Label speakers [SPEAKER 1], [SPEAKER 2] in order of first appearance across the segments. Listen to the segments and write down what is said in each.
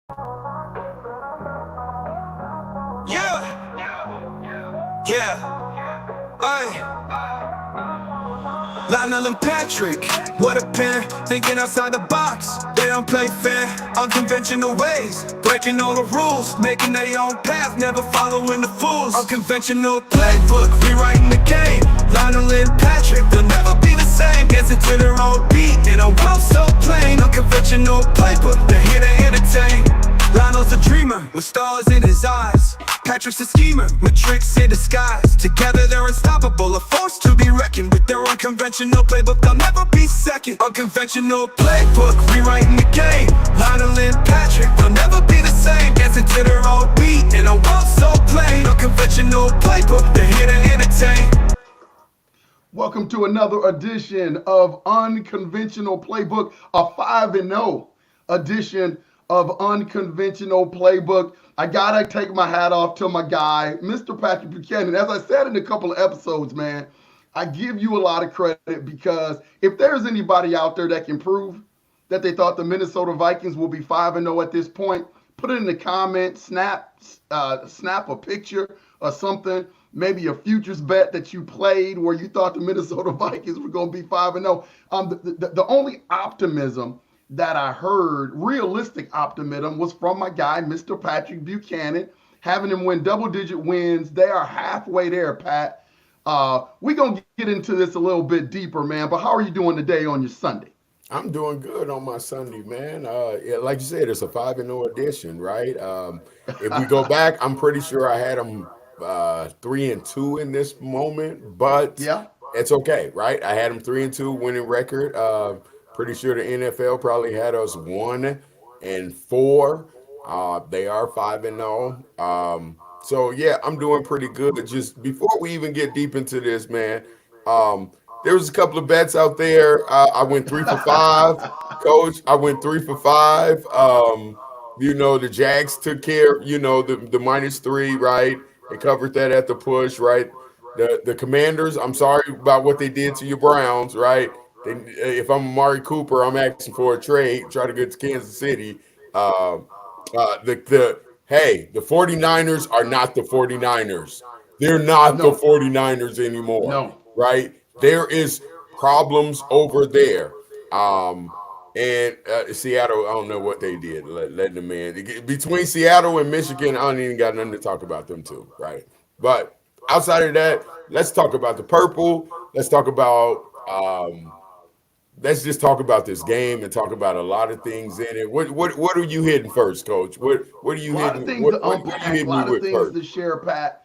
[SPEAKER 1] Yeah, yeah, aye. Lionel and Patrick, what a pair, thinking outside the box. They don't play fair, unconventional ways, breaking all the rules, making their own path, never following the fools. Unconventional playbook, rewriting the game. Lionel and Patrick, they'll never be the same, dancing to their own beat in a world so plain. Unconventional playbook, they're here to entertain. Lionel's a dreamer with stars in his eyes. Patrick's a schemer with tricks in disguise. Together they're unstoppable, a force to be reckoned with. Their unconventional playbook, they'll never be second. Unconventional playbook, rewriting the game. Lionel and Patrick, they'll never be the same, dancing to their own beat in a world so plain. Unconventional playbook, they're here to entertain.
[SPEAKER 2] Welcome to another edition of Unconventional Playbook, a 5-0 edition of Unconventional Playbook. I gotta take my hat off to my guy, Mr. Patrick Buchanan. As I said in a couple of episodes, man, I give you a lot of credit because if there's anybody out there that can prove that they thought the Minnesota Vikings will be 5-0 at this point, put it in the comments, snap a picture or something, maybe a futures bet that you played where you thought the Minnesota Vikings were going to be 5-0. The only optimism that I heard, realistic optimism, was from my guy, Mr. Patrick Buchanan, having him win double-digit wins. They are halfway there, Pat. We're going to get into this a little bit deeper, man, but how are you doing today on your Sunday?
[SPEAKER 3] I'm doing good on my Sunday, man. Yeah, like you said, it's a 5-0 edition, right? If we go back, I'm pretty sure I had them 3-2 in this moment, but
[SPEAKER 2] Yeah.
[SPEAKER 3] it's okay, right? I had them 3-2 winning record. Pretty sure the NFL probably had us 1-4. They are 5-0. So yeah, I'm doing pretty good. Just before we even get deep into this, man, there was a couple of bets out there. I went 3 for 5, Coach. I went 3 for 5. The Jags took care. The -3, right? They covered that at the push, right? The Commanders. I'm sorry about what they did to your Browns, right? If I'm Amari Cooper, I'm asking for a trade, try to get to Kansas City. The 49ers are not the 49ers. They're not the
[SPEAKER 2] No,
[SPEAKER 3] 49ers anymore,
[SPEAKER 2] no.
[SPEAKER 3] right? There is problems over there. And Seattle, I don't know what they did, letting them in. Between Seattle and Michigan, I don't even got nothing to talk about them too, right? But outside of that, let's talk about the purple. Let's talk about let's just talk about this game and talk about a lot of things in it. What are you hitting first, Coach? What are you
[SPEAKER 2] A lot of
[SPEAKER 3] hitting?
[SPEAKER 2] things
[SPEAKER 3] What
[SPEAKER 2] to
[SPEAKER 3] are you
[SPEAKER 2] unpack, a
[SPEAKER 3] hitting me
[SPEAKER 2] lot of
[SPEAKER 3] with
[SPEAKER 2] things
[SPEAKER 3] first?
[SPEAKER 2] to share, Pat.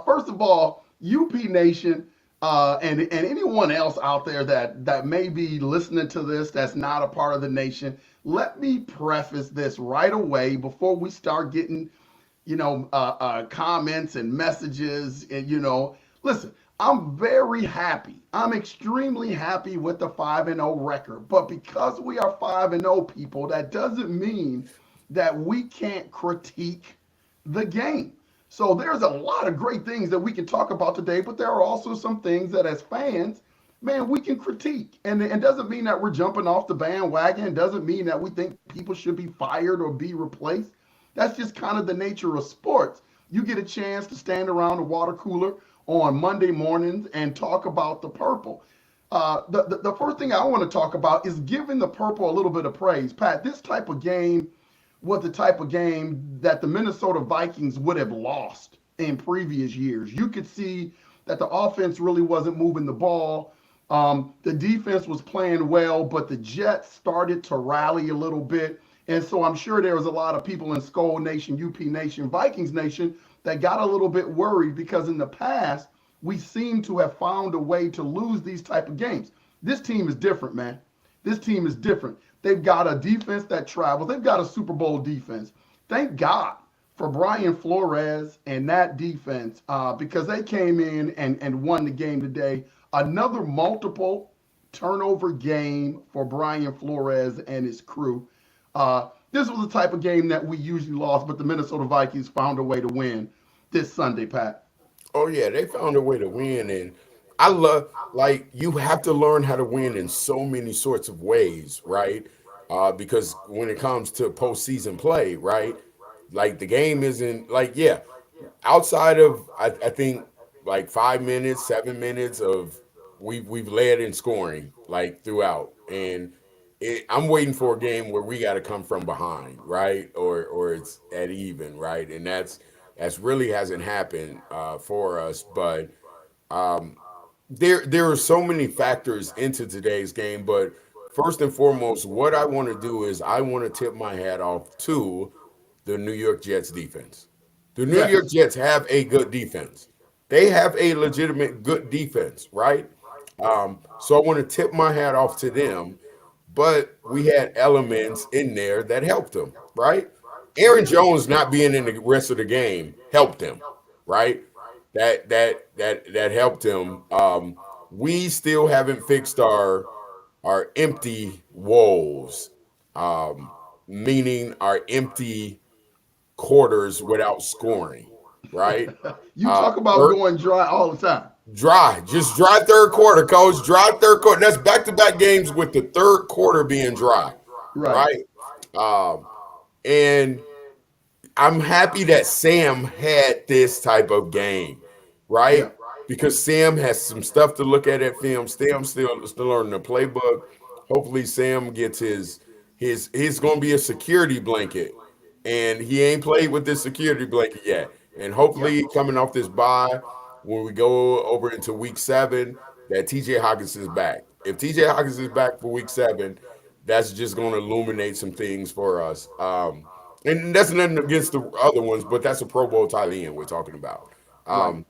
[SPEAKER 2] First of all, UP Nation and anyone else out there that may be listening to this that's not a part of the nation, let me preface this right away before we start getting, comments and messages. And, listen, I'm very happy. I'm extremely happy with the 5-0 record. But because we are 5-0 people, that doesn't mean that we can't critique the game. So there's a lot of great things that we can talk about today, but there are also some things that as fans, man, we can critique. And it doesn't mean that we're jumping off the bandwagon. It doesn't mean that we think people should be fired or be replaced. That's just kind of the nature of sports. You get a chance to stand around the water cooler on Monday mornings and talk about the purple. The first thing I want to talk about is giving the purple a little bit of praise. Pat, this type of game was the type of game that the Minnesota Vikings would have lost in previous years. You could see that the offense really wasn't moving the ball. The defense was playing well, but the Jets started to rally a little bit. And so I'm sure there was a lot of people in Skull Nation, UP Nation, Vikings Nation that got a little bit worried because in the past, we seem to have found a way to lose these type of games. This team is different, man. This team is different. They've got a defense that travels. They've got a Super Bowl defense. Thank God for Brian Flores and that defense because they came in and won the game today. Another multiple turnover game for Brian Flores and his crew. This was the type of game that we usually lost, but the Minnesota Vikings found a way to win this Sunday, Pat.
[SPEAKER 3] Oh yeah, they found a way to win, and I love, like, you have to learn how to win in so many sorts of ways, right? because when it comes to postseason play, right? Like the game isn't like yeah, outside of I think like 5 minutes, 7 minutes of we've led in scoring like throughout, and I'm waiting for a game where we got to come from behind, right, or it's at even, right, and that's really hasn't happened for us, but there are so many factors into today's game, but first and foremost, what I want to do is I want to tip my hat off to the New York Jets defense. The New York
[SPEAKER 2] Yes.
[SPEAKER 3] Jets have a good defense. They have a legitimate good defense, right? So I want to tip my hat off to them. But we had elements in there that helped them, right? Aaron Jones not being in the rest of the game helped them, right? That helped him. We still haven't fixed our empty woes, meaning our empty quarters without scoring, right?
[SPEAKER 2] You talk about
[SPEAKER 3] Third,
[SPEAKER 2] going dry all the time.
[SPEAKER 3] just dry third quarter, coach. Dry third quarter. That's back to back games with the third quarter being dry,
[SPEAKER 2] Right.
[SPEAKER 3] right? Um, and I'm happy that Sam had this type of game,
[SPEAKER 2] Yeah.
[SPEAKER 3] right? Because Sam has some stuff to look at film. Sam still learning the playbook. Hopefully, Sam gets his going to be a security blanket, and he ain't played with this security blanket yet. And
[SPEAKER 2] Yeah.
[SPEAKER 3] hopefully, coming off this bye, when we go over into week 7, that TJ Hawkins is back. If TJ Hawkins is back for week 7, that's just going to illuminate some things for us. And that's nothing against the other ones, but that's a Pro Bowl tight end we're talking about.
[SPEAKER 2] Right.
[SPEAKER 3] Um,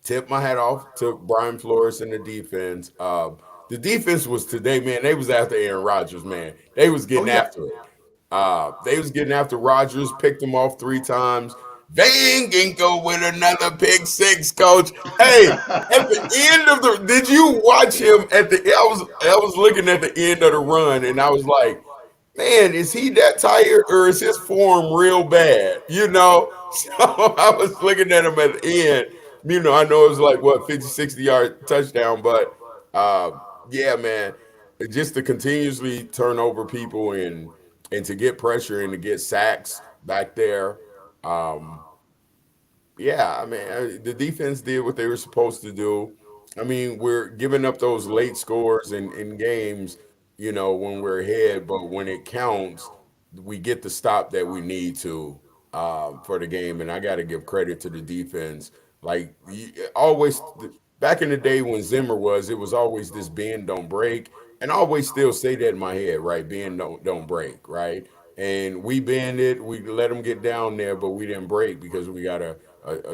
[SPEAKER 3] Tip my hat off to Brian Flores and the defense. The defense was today, man. They was after Aaron Rodgers, man. They was
[SPEAKER 2] Oh
[SPEAKER 3] getting
[SPEAKER 2] yeah.
[SPEAKER 3] after it. They was getting after Rodgers, picked him off 3 times. Van Ginkel with another pick six, coach. Hey, at the end of the, did you watch him at the? I was looking at the end of the run, and I was like, man, is he that tired or is his form real bad? So I was looking at him at the end. I know it was like what 50, 60 yard touchdown, but uh, yeah, man, just to continuously turn over people and to get pressure and to get sacks back there. Um, yeah, I mean, the defense did what they were supposed to do. I mean, we're giving up those late scores in games, when we're ahead, but when it counts, we get the stop that we need to for the game. And I got to give credit to the defense. Like, always, back in the day when Zimmer was, it was always this bend, don't break. And I always still say that in my head, right? Bend, don't break, right? And we bend it, we let them get down there, but we didn't break because we got a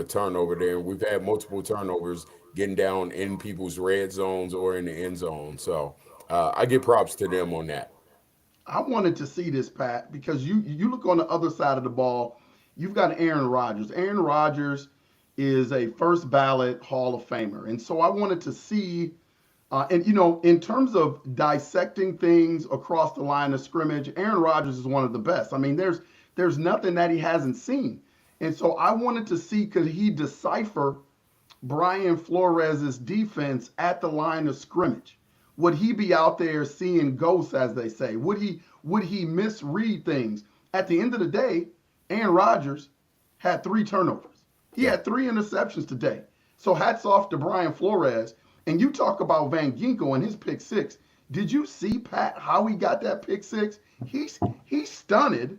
[SPEAKER 3] turnover there. We've had multiple turnovers getting down in people's red zones or in the end zone. So I give props to them on that.
[SPEAKER 2] I wanted to see this, Pat, because you look on the other side of the ball. You've got Aaron Rodgers. Aaron Rodgers is a first ballot Hall of Famer, and so I wanted to see. And in terms of dissecting things across the line of scrimmage, Aaron Rodgers is one of the best. I mean, there's nothing that he hasn't seen, and so I wanted to see could he decipher Brian Flores' defense at the line of scrimmage? Would he be out there seeing ghosts, as they say? Would he misread things? At the end of the day, Aaron Rodgers had 3 turnovers. He
[SPEAKER 3] Yeah.
[SPEAKER 2] had 3 interceptions today. So hats off to Brian Flores. And you talk about Van Ginkel and his pick six. Did you see, Pat, how he got that pick six? He stunted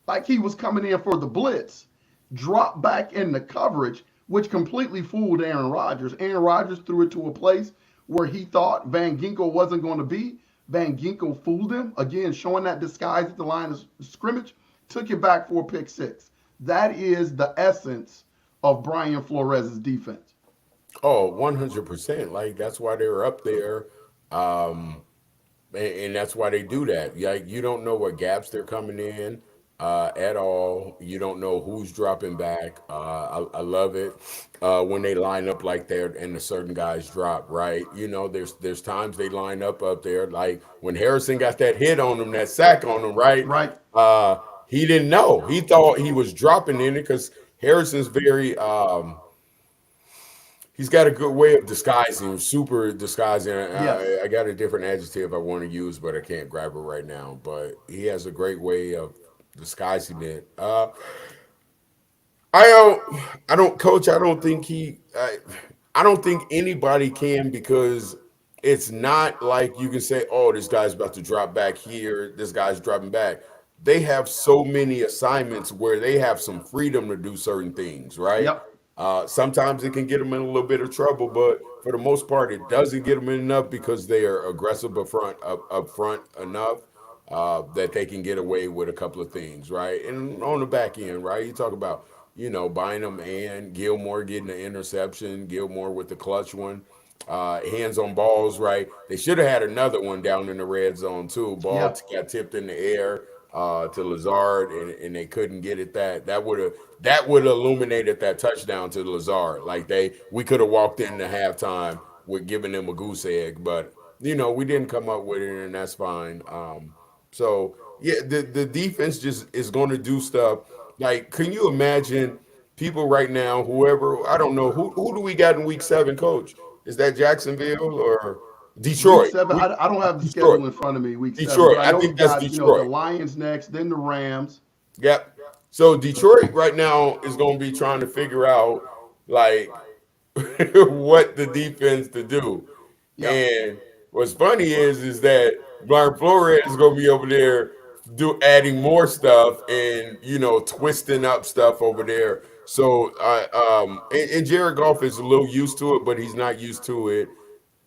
[SPEAKER 2] like he was coming in for the blitz, dropped back in the coverage, which completely fooled Aaron Rodgers. Aaron Rodgers threw it to a place where he thought Van Ginkel wasn't going to be. Van Ginkel fooled him, again, showing that disguise at the line of scrimmage, took it back for a pick six. That is the essence of Brian Flores' defense.
[SPEAKER 3] Oh, 100%. Like, that's why they're up there. Um, and that's why they do that. Like, you don't know what gaps they're coming in at all. You don't know who's dropping back. I love it when they line up like that and the certain guys drop. Right? There's times they line up there. Like when Harrison got that hit on him, that sack on him. Right?
[SPEAKER 2] Right?
[SPEAKER 3] He didn't know. He thought he was dropping in it because Harrison's he's got a good way of disguising, super disguising.
[SPEAKER 2] Yes.
[SPEAKER 3] I got a different adjective I want to use, but I can't grab it right now. But he has a great way of disguising it. I don't, I don't, coach. I don't think I don't think anybody can because it's not like you can say, oh, this guy's about to drop back here. This guy's dropping back. They have so many assignments where they have some freedom to do certain things, right?
[SPEAKER 2] Yep.
[SPEAKER 3] Sometimes it can get them in a little bit of trouble, but for the most part, it doesn't get them in enough because they are aggressive up front enough that they can get away with a couple of things, right? And on the back end, right? You talk about buying them and Gilmore getting the interception, Gilmore with the clutch one, hands on balls, right? They should have had another one down in the red zone too. Ball
[SPEAKER 2] Yeah.
[SPEAKER 3] got tipped in the air to Lazard, and they couldn't get it. That would have illuminated that touchdown to Lazard. Like we could have walked into halftime with giving them a goose egg, but we didn't come up with it, and that's fine. So yeah, the defense just is going to do stuff. Like, can you imagine people right now? Whoever I don't know who do we got in Week 7, Coach? Is that Jacksonville or
[SPEAKER 2] Week
[SPEAKER 3] Detroit?
[SPEAKER 2] seven, I don't have the
[SPEAKER 3] Detroit.
[SPEAKER 2] schedule in front of me, week seven,
[SPEAKER 3] Detroit.
[SPEAKER 2] but I
[SPEAKER 3] I
[SPEAKER 2] know we
[SPEAKER 3] think that's
[SPEAKER 2] got, the
[SPEAKER 3] Detroit.
[SPEAKER 2] Lions next, then the Rams.
[SPEAKER 3] Yep. So Detroit right now is going to be trying to figure out like what the defense to do.
[SPEAKER 2] Yep.
[SPEAKER 3] And what's funny is that Brian Flores is going to be over there adding more stuff and twisting up stuff over there. So and Jared Goff is a little used to it, but he's not used to it,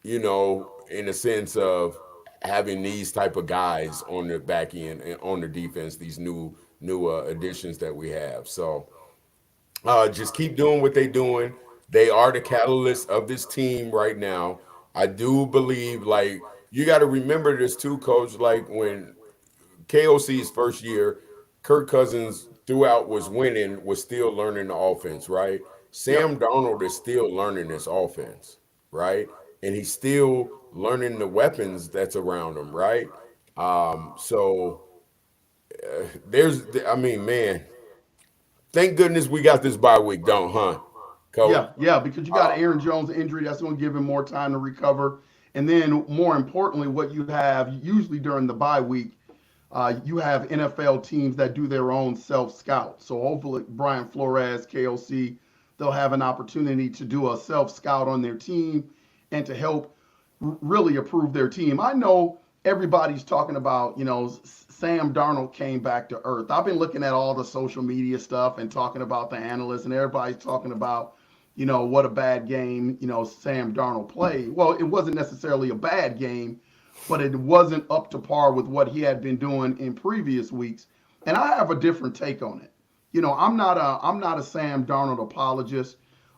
[SPEAKER 3] in the sense of having these type of guys on the back end and on the defense, these new additions that we have. So just keep doing what they're doing. They are the catalyst of this team right now. I do believe, like, you got to remember this too, Coach. Like when KOC's first year, Kirk Cousins throughout was winning, was still learning the offense, right?
[SPEAKER 2] Yep.
[SPEAKER 3] Sam Darnold is still learning this offense, right? And he's still learning the weapons that's around him, right? So I mean, man, thank goodness we got this bye week, don't, huh, Coach?
[SPEAKER 2] Yeah, because you got Aaron Jones injury that's going to give him more time to recover. And then, more importantly, what you have usually during the bye week, you have NFL teams that do their own self scout. So hopefully, Brian Flores, KOC, they'll have an opportunity to do a self scout on their team and to help really improve their team. I know everybody's talking about, Sam Darnold came back to earth. I've been looking at all the social media stuff and talking about the analysts, and everybody's talking about, what a bad game, Sam Darnold played. Well, it wasn't necessarily a bad game, but it wasn't up to par with what he had been doing in previous weeks. And I have a different take on it. I'm not a Sam Darnold apologist.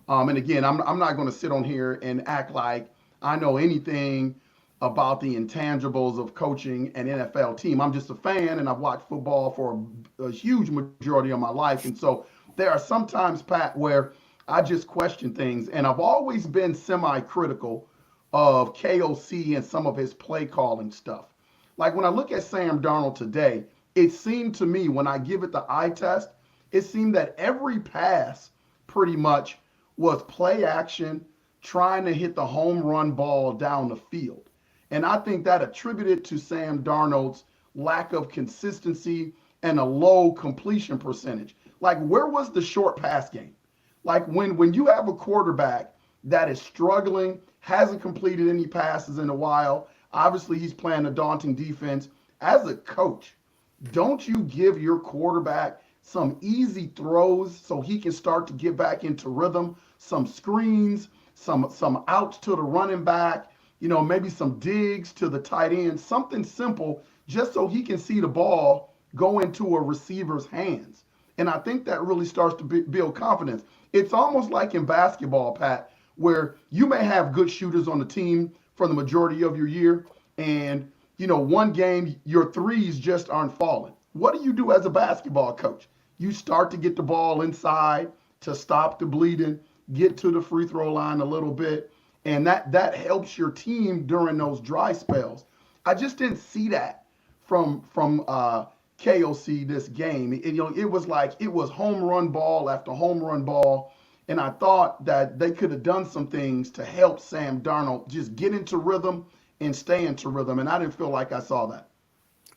[SPEAKER 2] And again, I'm not going to sit on here and act like I know anything about the intangibles of coaching an NFL team. I'm just a fan, and I've watched football for a huge majority of my life. And so there are some times, Pat, where I just question things. And I've always been semi-critical of KOC and some of his play calling stuff. Like when I look at Sam Darnold today, it seemed to me when I give it the eye test, it seemed that every pass pretty much was play action, trying to hit the home run ball down the field. And I think that attributed to Sam Darnold's lack of consistency and a low completion percentage. Like, where was the short pass game? Like when you have a quarterback that is struggling, hasn't completed any passes in a while, obviously he's playing a daunting defense. As a coach, don't you give your quarterback some easy throws so he can start to get back into rhythm, some screens, some outs to the running back, maybe some digs to the tight end, something simple just so he can see the ball go into a receiver's hands. And I think that really starts to build confidence. It's almost like in basketball, Pat, where you may have good shooters on the team for the majority of your year, and one game your threes just aren't falling. What do you do as a basketball coach? You start to get the ball inside to stop the bleeding, get to the free throw line a little bit, and that helps your team during those dry spells. I just didn't see that from KOC this game. It was like it was home run ball after home run ball, And I thought that they could have done some things to help Sam Darnold just get into rhythm and stay into rhythm. And I didn't feel like I saw that.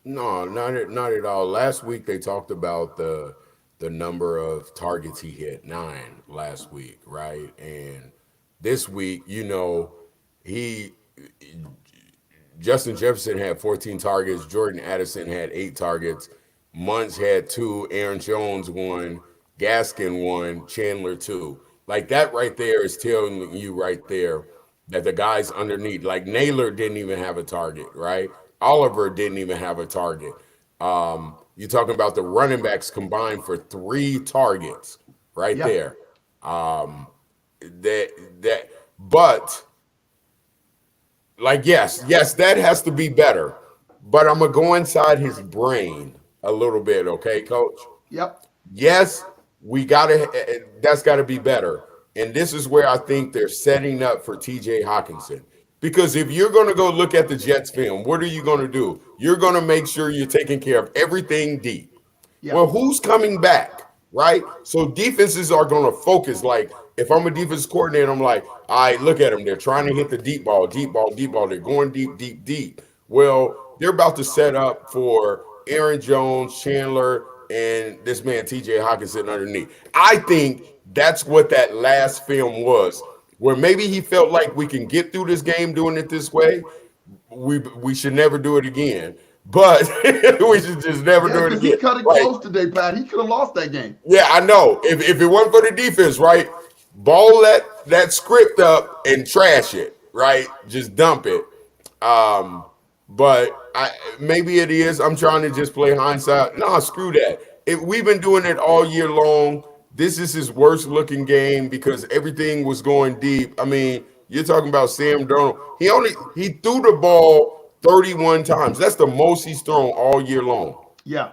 [SPEAKER 3] No, not at all. Last week they talked about the number of targets he hit, 9 last week, right? And this week, he Justin Jefferson had 14 targets, Jordan Addison had 8 targets, Muntz had 2, Aaron Jones 1, Gaskin 1, Chandler 2. Like that right there is telling you right there that the guys underneath, like Naylor didn't even have a target, right? Oliver didn't even have a target. You're talking about the running backs combined for 3 targets right
[SPEAKER 2] Yeah.
[SPEAKER 3] there. Um, that that, but like, yes, that has to be better. But I'm gonna go inside his brain a little bit, okay, coach?
[SPEAKER 2] Yep.
[SPEAKER 3] Yes, we gotta. That's got to be better. And this is where I think they're setting up for T.J. Hawkinson. Because if you're going to go look at the Jets film, what are you going to do? You're going to make sure you're taking care of everything deep.
[SPEAKER 2] Yeah.
[SPEAKER 3] Well, who's coming back, right? So defenses are going to focus. Like, if I'm a defense coordinator, I'm like, all right, look at them. They're trying to hit the deep ball, deep ball, deep ball. They're going deep, deep, deep. Well, they're about to set up for Aaron Jones, Chandler, and this man TJ Hawkinson underneath. I think that's what that last film was, where maybe he felt like we can get through this game doing it this way. We should never do it again. But we should just never
[SPEAKER 2] Yeah,
[SPEAKER 3] do it
[SPEAKER 2] because he
[SPEAKER 3] again.
[SPEAKER 2] cut it
[SPEAKER 3] Like,
[SPEAKER 2] close today, Pat. He could have lost that game.
[SPEAKER 3] yeah, I know. If it wasn't for the defense, right? Ball that script up and trash it, right? Just dump it. Um, but maybe it is. I'm trying to just play hindsight. No, screw that. We've been doing it all year long. This is his worst looking game because everything was going deep. I mean, you're talking about Sam Darnold. He threw the ball 31 times. That's the most he's thrown all year long.
[SPEAKER 2] Yeah.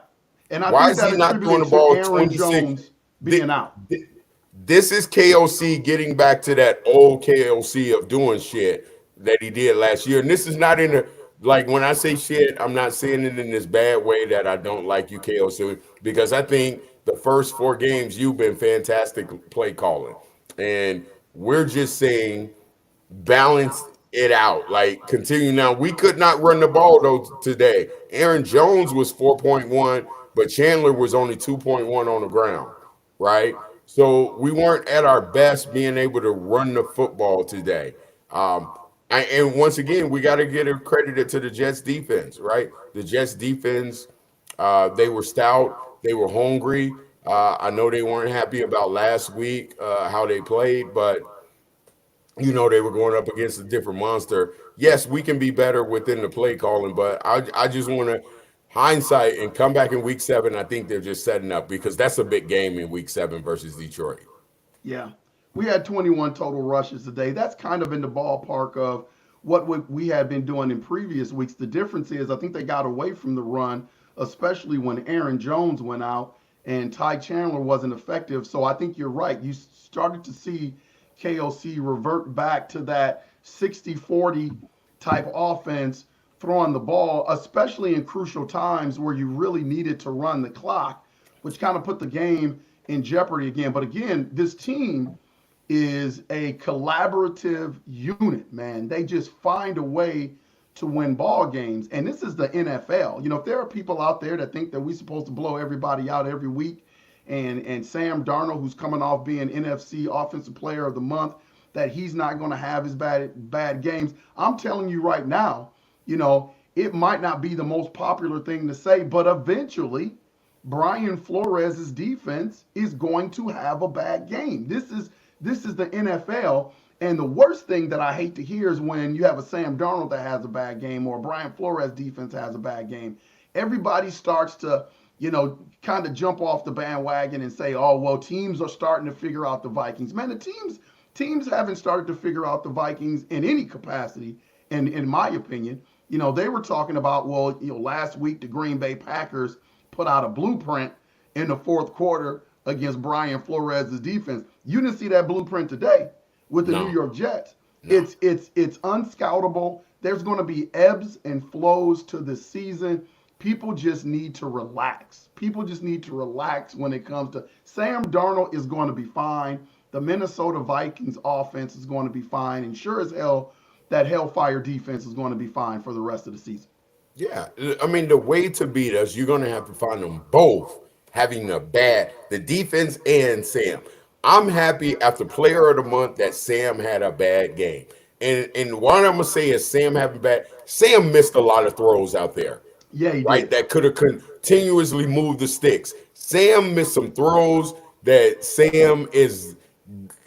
[SPEAKER 2] And I
[SPEAKER 3] Why
[SPEAKER 2] think
[SPEAKER 3] is
[SPEAKER 2] that
[SPEAKER 3] he not throwing
[SPEAKER 2] attributed
[SPEAKER 3] the
[SPEAKER 2] to
[SPEAKER 3] ball
[SPEAKER 2] Aaron
[SPEAKER 3] 26?
[SPEAKER 2] Jones
[SPEAKER 3] Thi-
[SPEAKER 2] being out.
[SPEAKER 3] thi- This is KOC getting back to that old KOC of doing shit that he did last year. And this is not in the, like, when I say shit, I'm not saying it in this bad way that I don't like you, KOC, because I think the first 4 games you've been fantastic play calling. And we're just saying balance it out. Like, continue now. We could not run the ball though today. Aaron Jones was 4.1, but Chandler was only 2.1 on the ground, right? So we weren't at our best being able to run the football today. And once again, we got to get it credited to the Jets defense, right? The Jets defense, they were stout, they were hungry. I know they weren't happy about last week, how they played, but they were going up against a different monster. Yes, we can be better within the play calling, but I just want to hindsight and come back in week 7. I think they're just setting up because that's a big game in week 7 versus Detroit.
[SPEAKER 2] Yeah. We had 21 total rushes today. That's kind of in the ballpark of what we had been doing in previous weeks. The difference is I think they got away from the run, especially when Aaron Jones went out and Ty Chandler wasn't effective. So I think you're right. You started to see KOC revert back to that 60-40 type offense, throwing the ball, especially in crucial times where you really needed to run the clock, which kind of put the game in jeopardy again. But again, this team is a collaborative unit, man. They just find a way to win ball games. And this is the NFL. If there are people out there that think that we're supposed to blow everybody out every week, and Sam Darnold, who's coming off being NFC Offensive Player of the Month, that he's not going to have his bad games. I'm telling you right now, it might not be the most popular thing to say, but eventually Brian Flores' defense is going to have a bad game. This is the NFL. And the worst thing that I hate to hear is when you have a Sam Darnold that has a bad game or a Brian Flores defense has a bad game. Everybody starts to, kind of jump off the bandwagon and say, oh, well, teams are starting to figure out the Vikings. Man, the teams haven't started to figure out the Vikings in any capacity, in my opinion. They were talking about, well, last week the Green Bay Packers put out a blueprint in the fourth quarter against Brian Flores' defense. You didn't see that blueprint today with the New
[SPEAKER 3] No,
[SPEAKER 2] York Jets.
[SPEAKER 3] no.
[SPEAKER 2] It's unscoutable. There's going to be ebbs and flows to the season. People just need to relax. People just need to relax when it comes to Sam Darnold is going to be fine. the Minnesota Vikings offense is going to be fine, and sure as hell, that Hellfire defense is going to be fine for the rest of the season.
[SPEAKER 3] Yeah, I mean the way to beat us, you're gonna have to find them both having the defense and Sam. I'm happy after Player of the Month that Sam had a bad game, and what I'm gonna say is Sam having bad. Sam missed a lot of throws out there,
[SPEAKER 2] Yeah, he
[SPEAKER 3] right?
[SPEAKER 2] did.
[SPEAKER 3] That could have continuously moved the sticks. Sam missed some throws that Sam is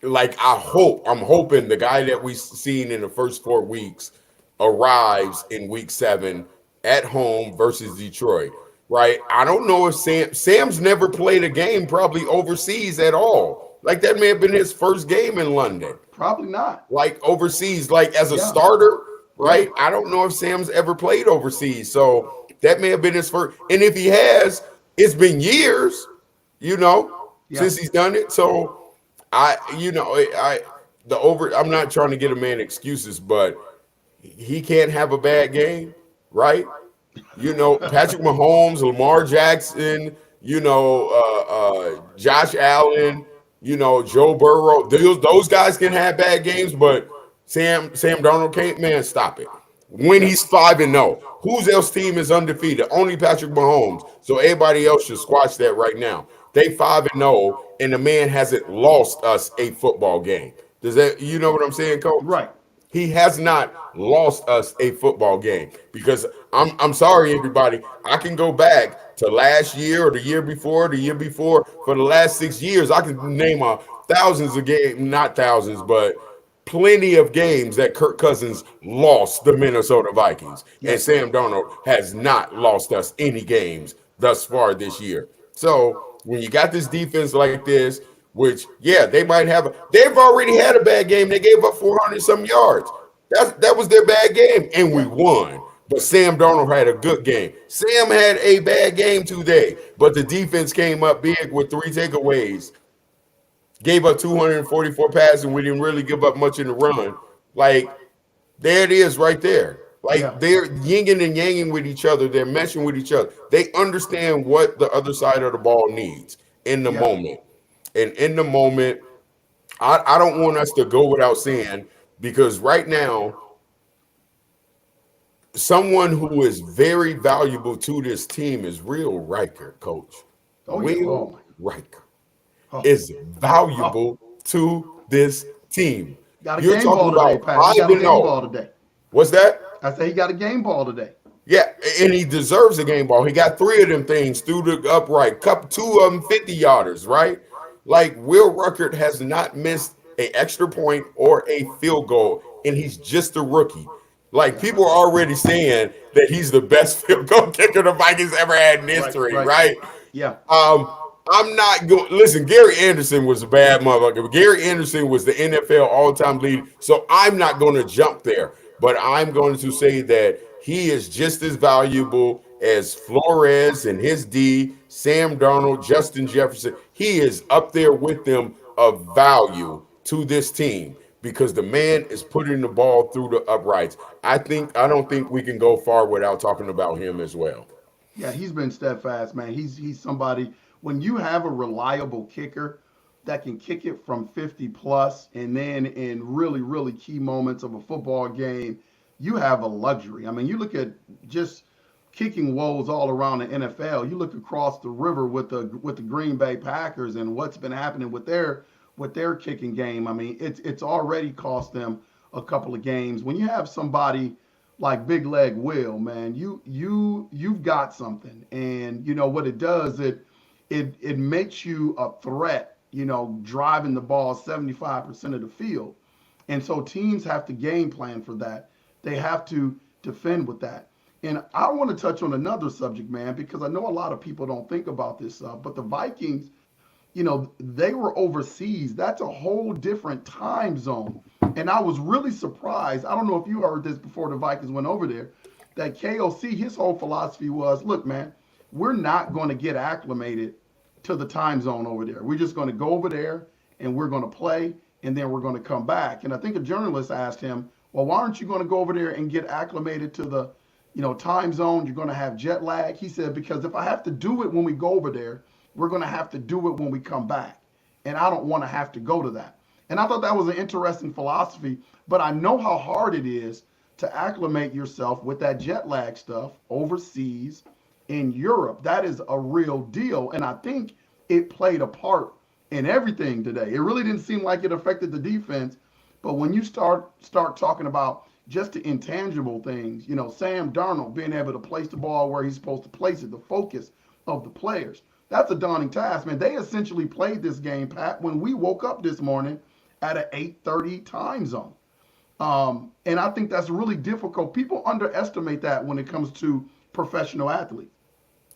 [SPEAKER 3] like I'm hoping the guy that we seen in the first 4 weeks arrives in week 7 at home versus Detroit. Right? I don't know if Sam's never played a game probably overseas at all. Like that may have been his first game in London.
[SPEAKER 2] Probably not.
[SPEAKER 3] Like overseas, like as a
[SPEAKER 2] Yeah,
[SPEAKER 3] starter,
[SPEAKER 2] yeah,
[SPEAKER 3] right? I don't know if Sam's ever played overseas. So that may have been his first. And if he has, it's been years,
[SPEAKER 2] yeah,
[SPEAKER 3] since he's done it. So I the over. I'm not trying to get a man excuses, but he can't have a bad game, right? Patrick Mahomes, Lamar Jackson, Josh Allen, Joe Burrow. Those guys can have bad games, but Sam Darnold can't. Man, stop it. When
[SPEAKER 2] yeah,
[SPEAKER 3] he's 5-0, whose else team is undefeated? Only Patrick Mahomes. So everybody else should squash that right now. They 5-0, and the man hasn't lost us a football game. Does that you know what I'm saying, Coach?
[SPEAKER 2] right.
[SPEAKER 3] He has not lost us a football game because I'm sorry, everybody. I can go back to last year or the year before. For the last 6 years, I can name thousands of games, not thousands, but plenty of games that Kirk Cousins lost the Minnesota Vikings, and
[SPEAKER 2] Yes,
[SPEAKER 3] Sam Darnold has not lost us any games thus far this year. So when you got this defense like this, which yeah, they've already had a bad game. They gave up 400 some yards. That was their bad game, and we
[SPEAKER 2] yeah,
[SPEAKER 3] won. But Sam Darnold had a good game. Sam had a bad game today, but the defense came up big with 3 takeaways. Gave up 244 passes, and we didn't really give up much in the run. Like there it is, right there.
[SPEAKER 2] yeah,
[SPEAKER 3] Like they're yinging and yanging with each other. They're meshing with each other. They understand what the other side of the ball needs in the
[SPEAKER 2] yeah,
[SPEAKER 3] moment. And in the moment, I don't want us to go without saying because right now, someone who is very valuable to this team is Real Riker, Coach.
[SPEAKER 2] oh yeah,
[SPEAKER 3] Will
[SPEAKER 2] oh my,
[SPEAKER 3] Riker
[SPEAKER 2] oh,
[SPEAKER 3] is
[SPEAKER 2] oh,
[SPEAKER 3] valuable to this team.
[SPEAKER 2] got a
[SPEAKER 3] You're
[SPEAKER 2] game
[SPEAKER 3] talking
[SPEAKER 2] ball today,
[SPEAKER 3] about
[SPEAKER 2] Pat. He
[SPEAKER 3] 5
[SPEAKER 2] got a
[SPEAKER 3] and
[SPEAKER 2] game
[SPEAKER 3] 0.
[SPEAKER 2] ball today.
[SPEAKER 3] What's that?
[SPEAKER 2] I say he got a game ball today.
[SPEAKER 3] Yeah, and he deserves a game ball. He got 3 of them things through the upright, cup 2 of them 50 yarders, right? Like Will Ruckert has not missed an extra point or a field goal, and he's just a rookie. Like
[SPEAKER 2] Yeah,
[SPEAKER 3] people are already saying that he's the best field goal kicker the Vikings ever had in
[SPEAKER 2] right,
[SPEAKER 3] history,
[SPEAKER 2] right.
[SPEAKER 3] right?
[SPEAKER 2] Yeah,
[SPEAKER 3] Um, I'm not going. Listen, Gary Anderson was a bad motherfucker. Gary Anderson was the NFL all-time leader, so I'm not going to jump there. But I'm going to say that he is just as valuable as Flores and his D, Sam Darnold, Justin Jefferson. He is up there with them of value to this team because the man is putting the ball through the uprights. I don't think we can go far without talking about him as well.
[SPEAKER 2] yeah. He's been steadfast, man. He's somebody. When you have a reliable kicker that can kick it from 50 plus, and then in really really key moments of a football game, you have a luxury. I mean, you look at just kicking woes all around the NFL. You look across the river with the Green Bay Packers and what's been happening with their kicking game. I mean, it's already cost them a couple of games. When you have somebody like Big Leg Will, man, you've got something. And you know what it does, it makes you a threat, driving the ball 75% of the field. And so teams have to game plan for that. They have to defend with that. And I want to touch on another subject, man, because I know a lot of people don't think about this stuff, but the Vikings, they were overseas. That's a whole different time zone. And I was really surprised. I don't know if you heard this before the Vikings went over there, that KOC, his whole philosophy was, look, man, we're not going to get acclimated to the time zone over there. We're just going to go over there and we're going to play and then we're going to come back. And I think a journalist asked him, well, why aren't you going to go over there and get acclimated to the, time zone? You're going to have jet lag. He said, because if I have to do it when we go over there, we're going to have to do it when we come back. And I don't want to have to go to that. And I thought that was an interesting philosophy, but I know how hard it is to acclimate yourself with that jet lag stuff overseas in Europe. That is a real deal. And I think it played a part in everything today. It really didn't seem like it affected the defense, but when you start talking about just the intangible things, Sam Darnold being able to place the ball where he's supposed to place it, the focus of the players. That's a daunting task, man. They essentially played this game, Pat, when we woke up this morning at an 8:30 time zone. And I think that's really difficult. People underestimate that when it comes to professional athletes.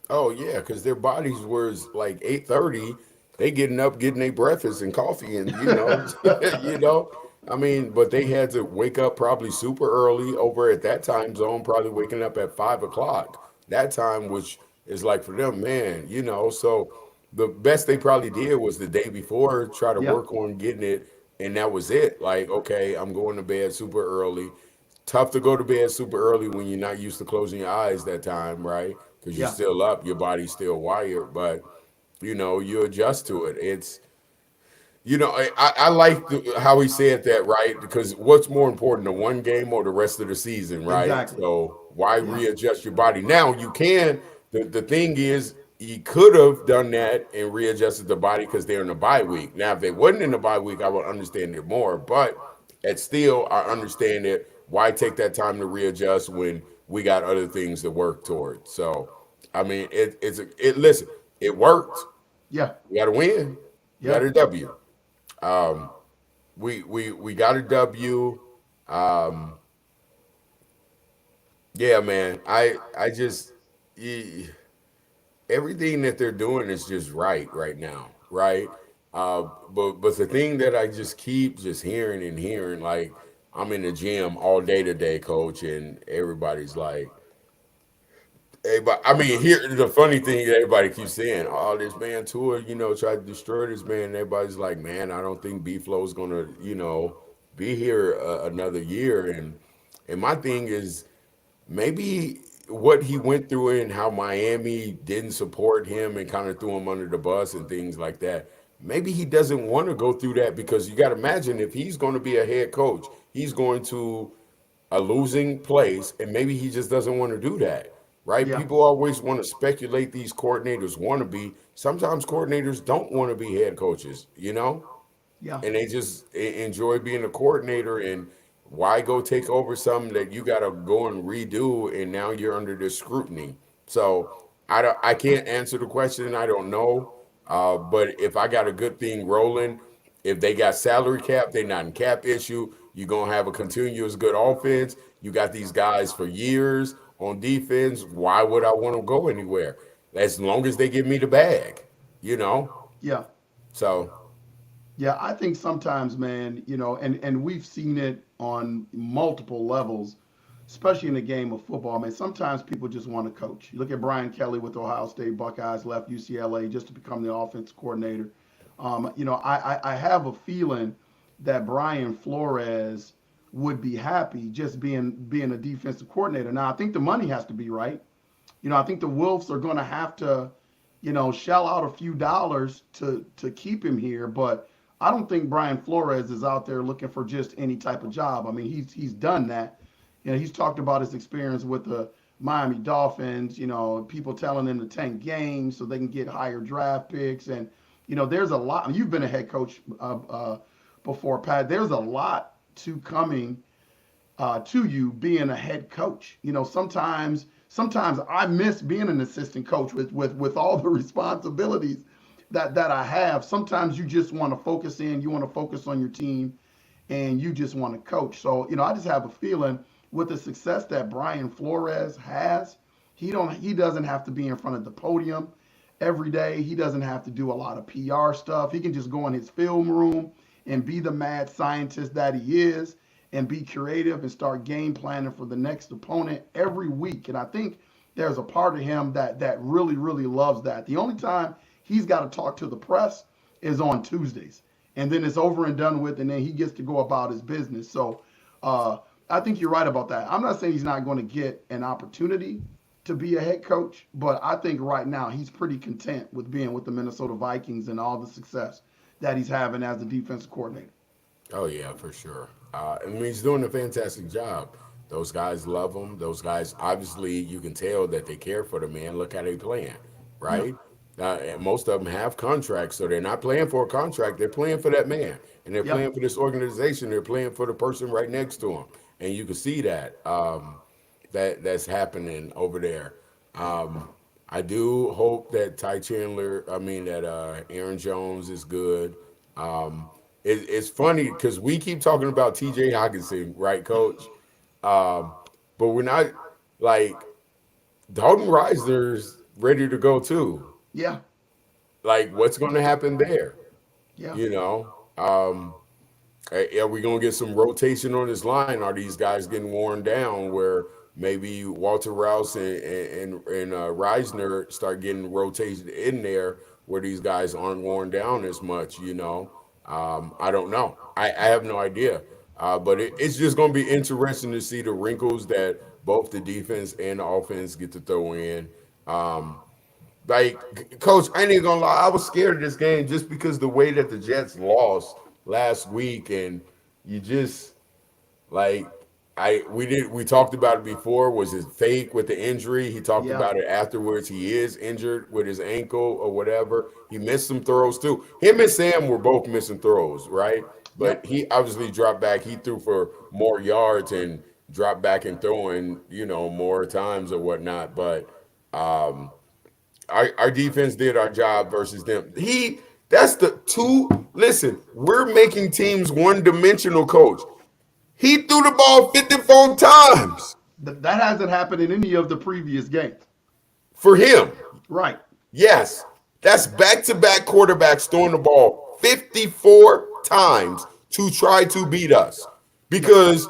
[SPEAKER 3] Oh yeah, because their bodies was like 8:30. They getting up, getting their breakfast and coffee, and you know. I mean, but they had to wake up probably super early over at that time zone, probably waking up at 5 o'clock that time, which is like for them, man. So the best they probably did was the day before try to
[SPEAKER 2] Yeah,
[SPEAKER 3] work on getting it, and that was it. Like, okay, I'm going to bed super early. Tough to go to bed super early when you're not used to closing your eyes that time, right? Because you're
[SPEAKER 2] yeah,
[SPEAKER 3] still up, your body's still wired, but you adjust to it. I like how he said that, right? Because what's more important, the one game or the rest of the season, right?
[SPEAKER 2] exactly.
[SPEAKER 3] So why
[SPEAKER 2] Yeah,
[SPEAKER 3] readjust your body? Now you can. The thing is, he could have done that and readjusted the body because they're in the bye week. Now, if they wasn't in the bye week, I would understand it more. But at still, I understand it. Why take that time to readjust when we got other things to work toward? So, I mean, it. Listen, it worked.
[SPEAKER 2] yeah,
[SPEAKER 3] We got to win. We
[SPEAKER 2] yeah,
[SPEAKER 3] got a W. Um, we got a W. Um, yeah, man. I just e- everything that they're doing is just right now, right? But the thing that I just keep just hearing and hearing, like I'm in the gym all day today, coach, and everybody's like, everybody, I mean, here the funny thing that everybody keeps saying, "Oh, this man tour, tried to destroy this man." And everybody's like, "Man, I don't think B Flow's gonna, be here another year." And my thing is maybe what he went through and how Miami didn't support him and kind of threw him under the bus and things like that. Maybe he doesn't want to go through that because you got to imagine if he's going to be a head coach, he's going to a losing place, and maybe he just doesn't want to do that, right?
[SPEAKER 2] yeah,
[SPEAKER 3] People always want to speculate these coordinators want to be. Sometimes coordinators don't want to be head coaches,
[SPEAKER 2] yeah,
[SPEAKER 3] and they just enjoy being a coordinator. And why go take over something that you got to go and redo, and now you're under this scrutiny? So I can't answer the question. I don't know. But if I got a good thing rolling, if they got salary cap, they're not in cap issue. You're gonna have a continuous good offense. You got these guys for years on defense. Why would I want to go anywhere? As long as they give me the bag, you know.
[SPEAKER 2] yeah.
[SPEAKER 3] So
[SPEAKER 2] Yeah, I think sometimes, man, and we've seen it on multiple levels, especially in the game of football. Man, sometimes people just want to coach. You look at Brian Kelly with Ohio State Buckeyes, left UCLA just to become the offense coordinator. I have a feeling that Brian Flores would be happy just being a defensive coordinator. Now, I think the money has to be right. I think the Wolves are going to have to, shell out a few dollars to keep him here. But I don't think Brian Flores is out there looking for just any type of job. I mean, he's done that. He's talked about his experience with the Miami Dolphins. People telling him to tank games so they can get higher draft picks. And there's a lot. You've been a head coach before, Pat. There's a lot to coming to you being a head coach. Sometimes I miss being an assistant coach with all the responsibilities that I have. Sometimes you just want to focus in, you want to focus on your team, and you just want to coach. So I just have a feeling with the success that Brian Flores has, he doesn't have to be in front of the podium every day. He doesn't have to do a lot of PR stuff. He can just go in his film room and be the mad scientist that he is and be creative and start game planning for the next opponent every week. And I think there's a part of him that really, really loves that. The only time he's got to talk to the press is on Tuesdays. And then it's over and done with, and then he gets to go about his business. So I think you're right about that. I'm not saying he's not going to get an opportunity to be a head coach, but I think right now he's pretty content with being with the Minnesota Vikings and all the success that he's having as a defensive coordinator.
[SPEAKER 3] Oh yeah, for sure. I mean, he's doing a fantastic job. Those guys love him. Those guys, obviously, you can tell that they care for the man. Look how they playing,
[SPEAKER 2] Yeah,
[SPEAKER 3] right? And most of them have contracts, so they're not playing for a contract. They're playing for that man, and they're
[SPEAKER 2] yeah.
[SPEAKER 3] playing for this organization. They're playing for the person right next to him, and you can see that that's happening over there. Um, I do hope that Aaron Jones is good. Um, it's funny because we keep talking about T.J. Hawkinson, right, Coach? Um, but we're not like Dalton Reisner's ready to go too.
[SPEAKER 2] Yeah,
[SPEAKER 3] Like, what's going to happen there?
[SPEAKER 2] yeah,
[SPEAKER 3] You know, are we going to get some rotation on this line? Are these guys getting worn down where maybe Walter Rouse and Reisner start getting rotated in there where these guys aren't worn down as much? I don't know. I have no idea. But it's just going to be interesting to see the wrinkles that both the defense and the offense get to throw in. Um, Coach, I ain't even gonna lie. I was scared of this game just because the way that the Jets lost last week, and you just like we talked about it before. Was it fake with the injury? He talked
[SPEAKER 2] yeah,
[SPEAKER 3] about it afterwards. He is injured with his ankle or whatever. He missed some throws too. Him and Sam were both missing throws, right? But
[SPEAKER 2] yep.
[SPEAKER 3] he obviously dropped back. He threw for more yards and dropped back and throwing, more times or whatnot. But our defense did our job versus them. That's the two. Listen, we're making teams one dimensional, coach. He threw the ball 54 times
[SPEAKER 2] That hasn't happened in any of the previous games.
[SPEAKER 3] for him.
[SPEAKER 2] Right.
[SPEAKER 3] Yes, that's back to back quarterbacks throwing the ball 54 times to try to beat us
[SPEAKER 2] Yep.
[SPEAKER 3] because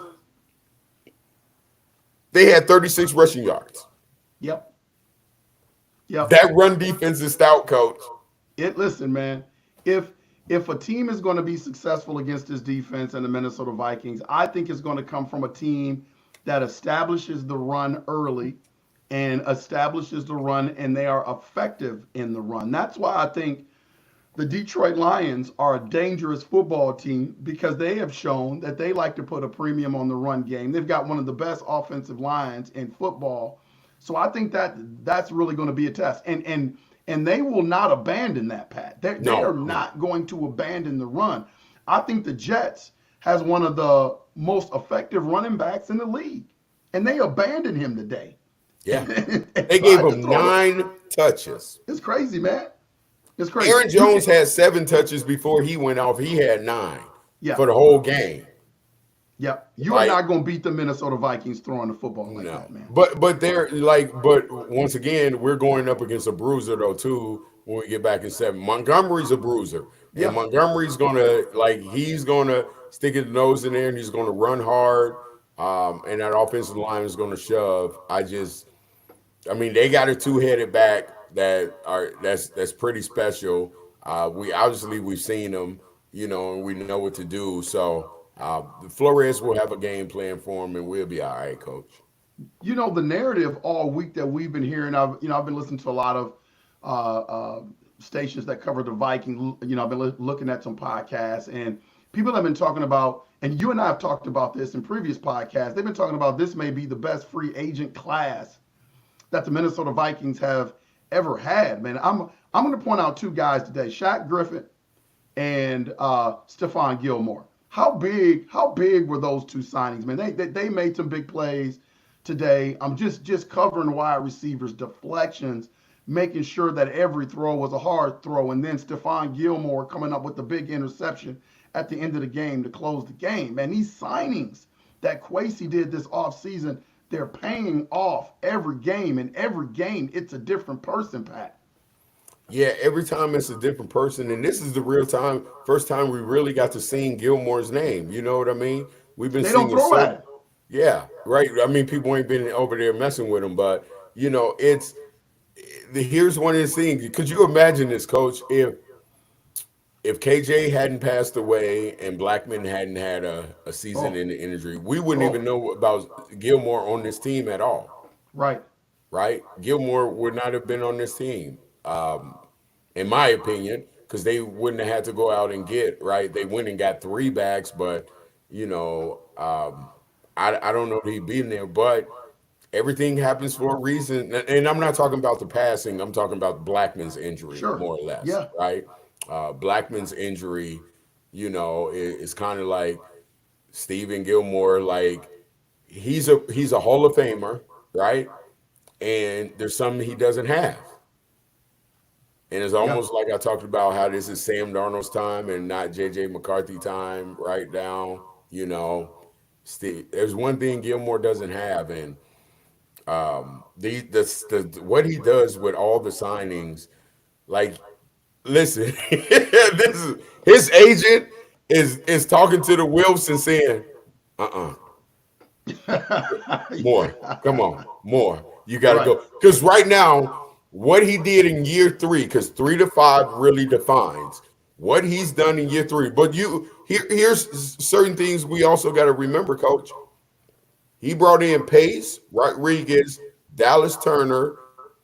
[SPEAKER 3] they had 36 rushing yards.
[SPEAKER 2] Yep. Yep.
[SPEAKER 3] That run defense is stout, coach.
[SPEAKER 2] Listen, man. If if a team is going to be successful against this defense and the Minnesota Vikings, I think it's going to come from a team that establishes the run early and establishes the run, and they are effective in the run. That's why I think the Detroit Lions are a dangerous football team because they have shown that they like to put a premium on the run game. They've got one of the best offensive lines in football. So I think that's really going to be a test. And they will not abandon that, Pat. They are
[SPEAKER 3] No, no.
[SPEAKER 2] not going to abandon the run. I think the Jets has one of the most effective running backs in the league. And they abandoned him today.
[SPEAKER 3] Yeah.
[SPEAKER 2] And
[SPEAKER 3] They gave
[SPEAKER 2] tried to
[SPEAKER 3] him
[SPEAKER 2] throw it.
[SPEAKER 3] 9 touches.
[SPEAKER 2] It's crazy, man. It's crazy.
[SPEAKER 3] Aaron Jones had 7 touches before he went off. He had 9
[SPEAKER 2] Yeah.
[SPEAKER 3] for the whole game.
[SPEAKER 2] Yeah, you are
[SPEAKER 3] Like,
[SPEAKER 2] not going to beat the Minnesota Vikings throwing the football like
[SPEAKER 3] no.
[SPEAKER 2] that, man.
[SPEAKER 3] But once again, we're going up against a bruiser though too when we get back in 7. Montgomery's a bruiser. And
[SPEAKER 2] Yeah,
[SPEAKER 3] Montgomery's he's gonna stick his nose in there and he's gonna run hard. And that offensive line is gonna shove. I mean, they got a two-headed back that's pretty special. We've seen them, and we know what to do. So Flores will have a game plan for him, and we'll be all right, coach.
[SPEAKER 2] the narrative all week that we've been hearing. I've been listening to a lot of uh, uh, stations that cover the Vikings. I've been looking at some podcasts, and people have been talking about. And you and I have talked about this in previous podcasts. They've been talking about this may be the best free agent class that the Minnesota Vikings have ever had. Man, I'm going to point out two guys today: Shaq Griffin and Stephon Gilmore. How big were those two signings, man? They made some big plays today. I'm just covering wide receivers, deflections, making sure that every throw was a hard throw, and then Stephon Gilmore coming up with the big interception at the end of the game to close the game. Man, these signings that Kwesi did this offseason, they're paying off every game, and every game it's a different person, Pat.
[SPEAKER 3] Yeah, every time it's a different person, and this is the first time we really got to sing Gilmore's name. You know what I mean? We've been
[SPEAKER 2] They don't
[SPEAKER 3] singing
[SPEAKER 2] throw at
[SPEAKER 3] so.
[SPEAKER 2] him.
[SPEAKER 3] Yeah, right. I mean, people ain't been over there messing with him, but it's here's one of the things. Could you imagine this, Coach? If KJ hadn't passed away and Blackman hadn't had a season
[SPEAKER 2] Oh,
[SPEAKER 3] in the injury, we wouldn't even
[SPEAKER 2] oh,
[SPEAKER 3] know about Gilmore on this team at all,
[SPEAKER 2] right.
[SPEAKER 3] right? Gilmore would not have been on this team, in my opinion, because they wouldn't have had to go out and get, right. They went and got three backs, but you know, I don't know that he'd been there, but everything happens for a reason. And I'm not talking about the passing. I'm talking about Blackman's injury,
[SPEAKER 2] Sure.
[SPEAKER 3] more or less,
[SPEAKER 2] Yeah.
[SPEAKER 3] right? Blackman's injury, is kind of like Stephen Gilmore. Like he's a Hall of Famer, right? And there's something he doesn't have. And it's
[SPEAKER 2] Yeah.
[SPEAKER 3] almost like I talked about how this is Sam Darnold's time and not J.J. McCarthy time, right down. You know, there's one thing Gilmore doesn't have, and the what he does with all the signings, like listen, this is his agent is talking to the Wilson saying, uh-uh, more. Come
[SPEAKER 2] Yeah.
[SPEAKER 3] on, more. You got to
[SPEAKER 2] Right.
[SPEAKER 3] go. Because right now, what he did in year three, because 3 to 5 really defines what he's done in year three. But here's certain things we also got to remember, Coach. He brought in Pace, Rodriguez, Dallas Turner,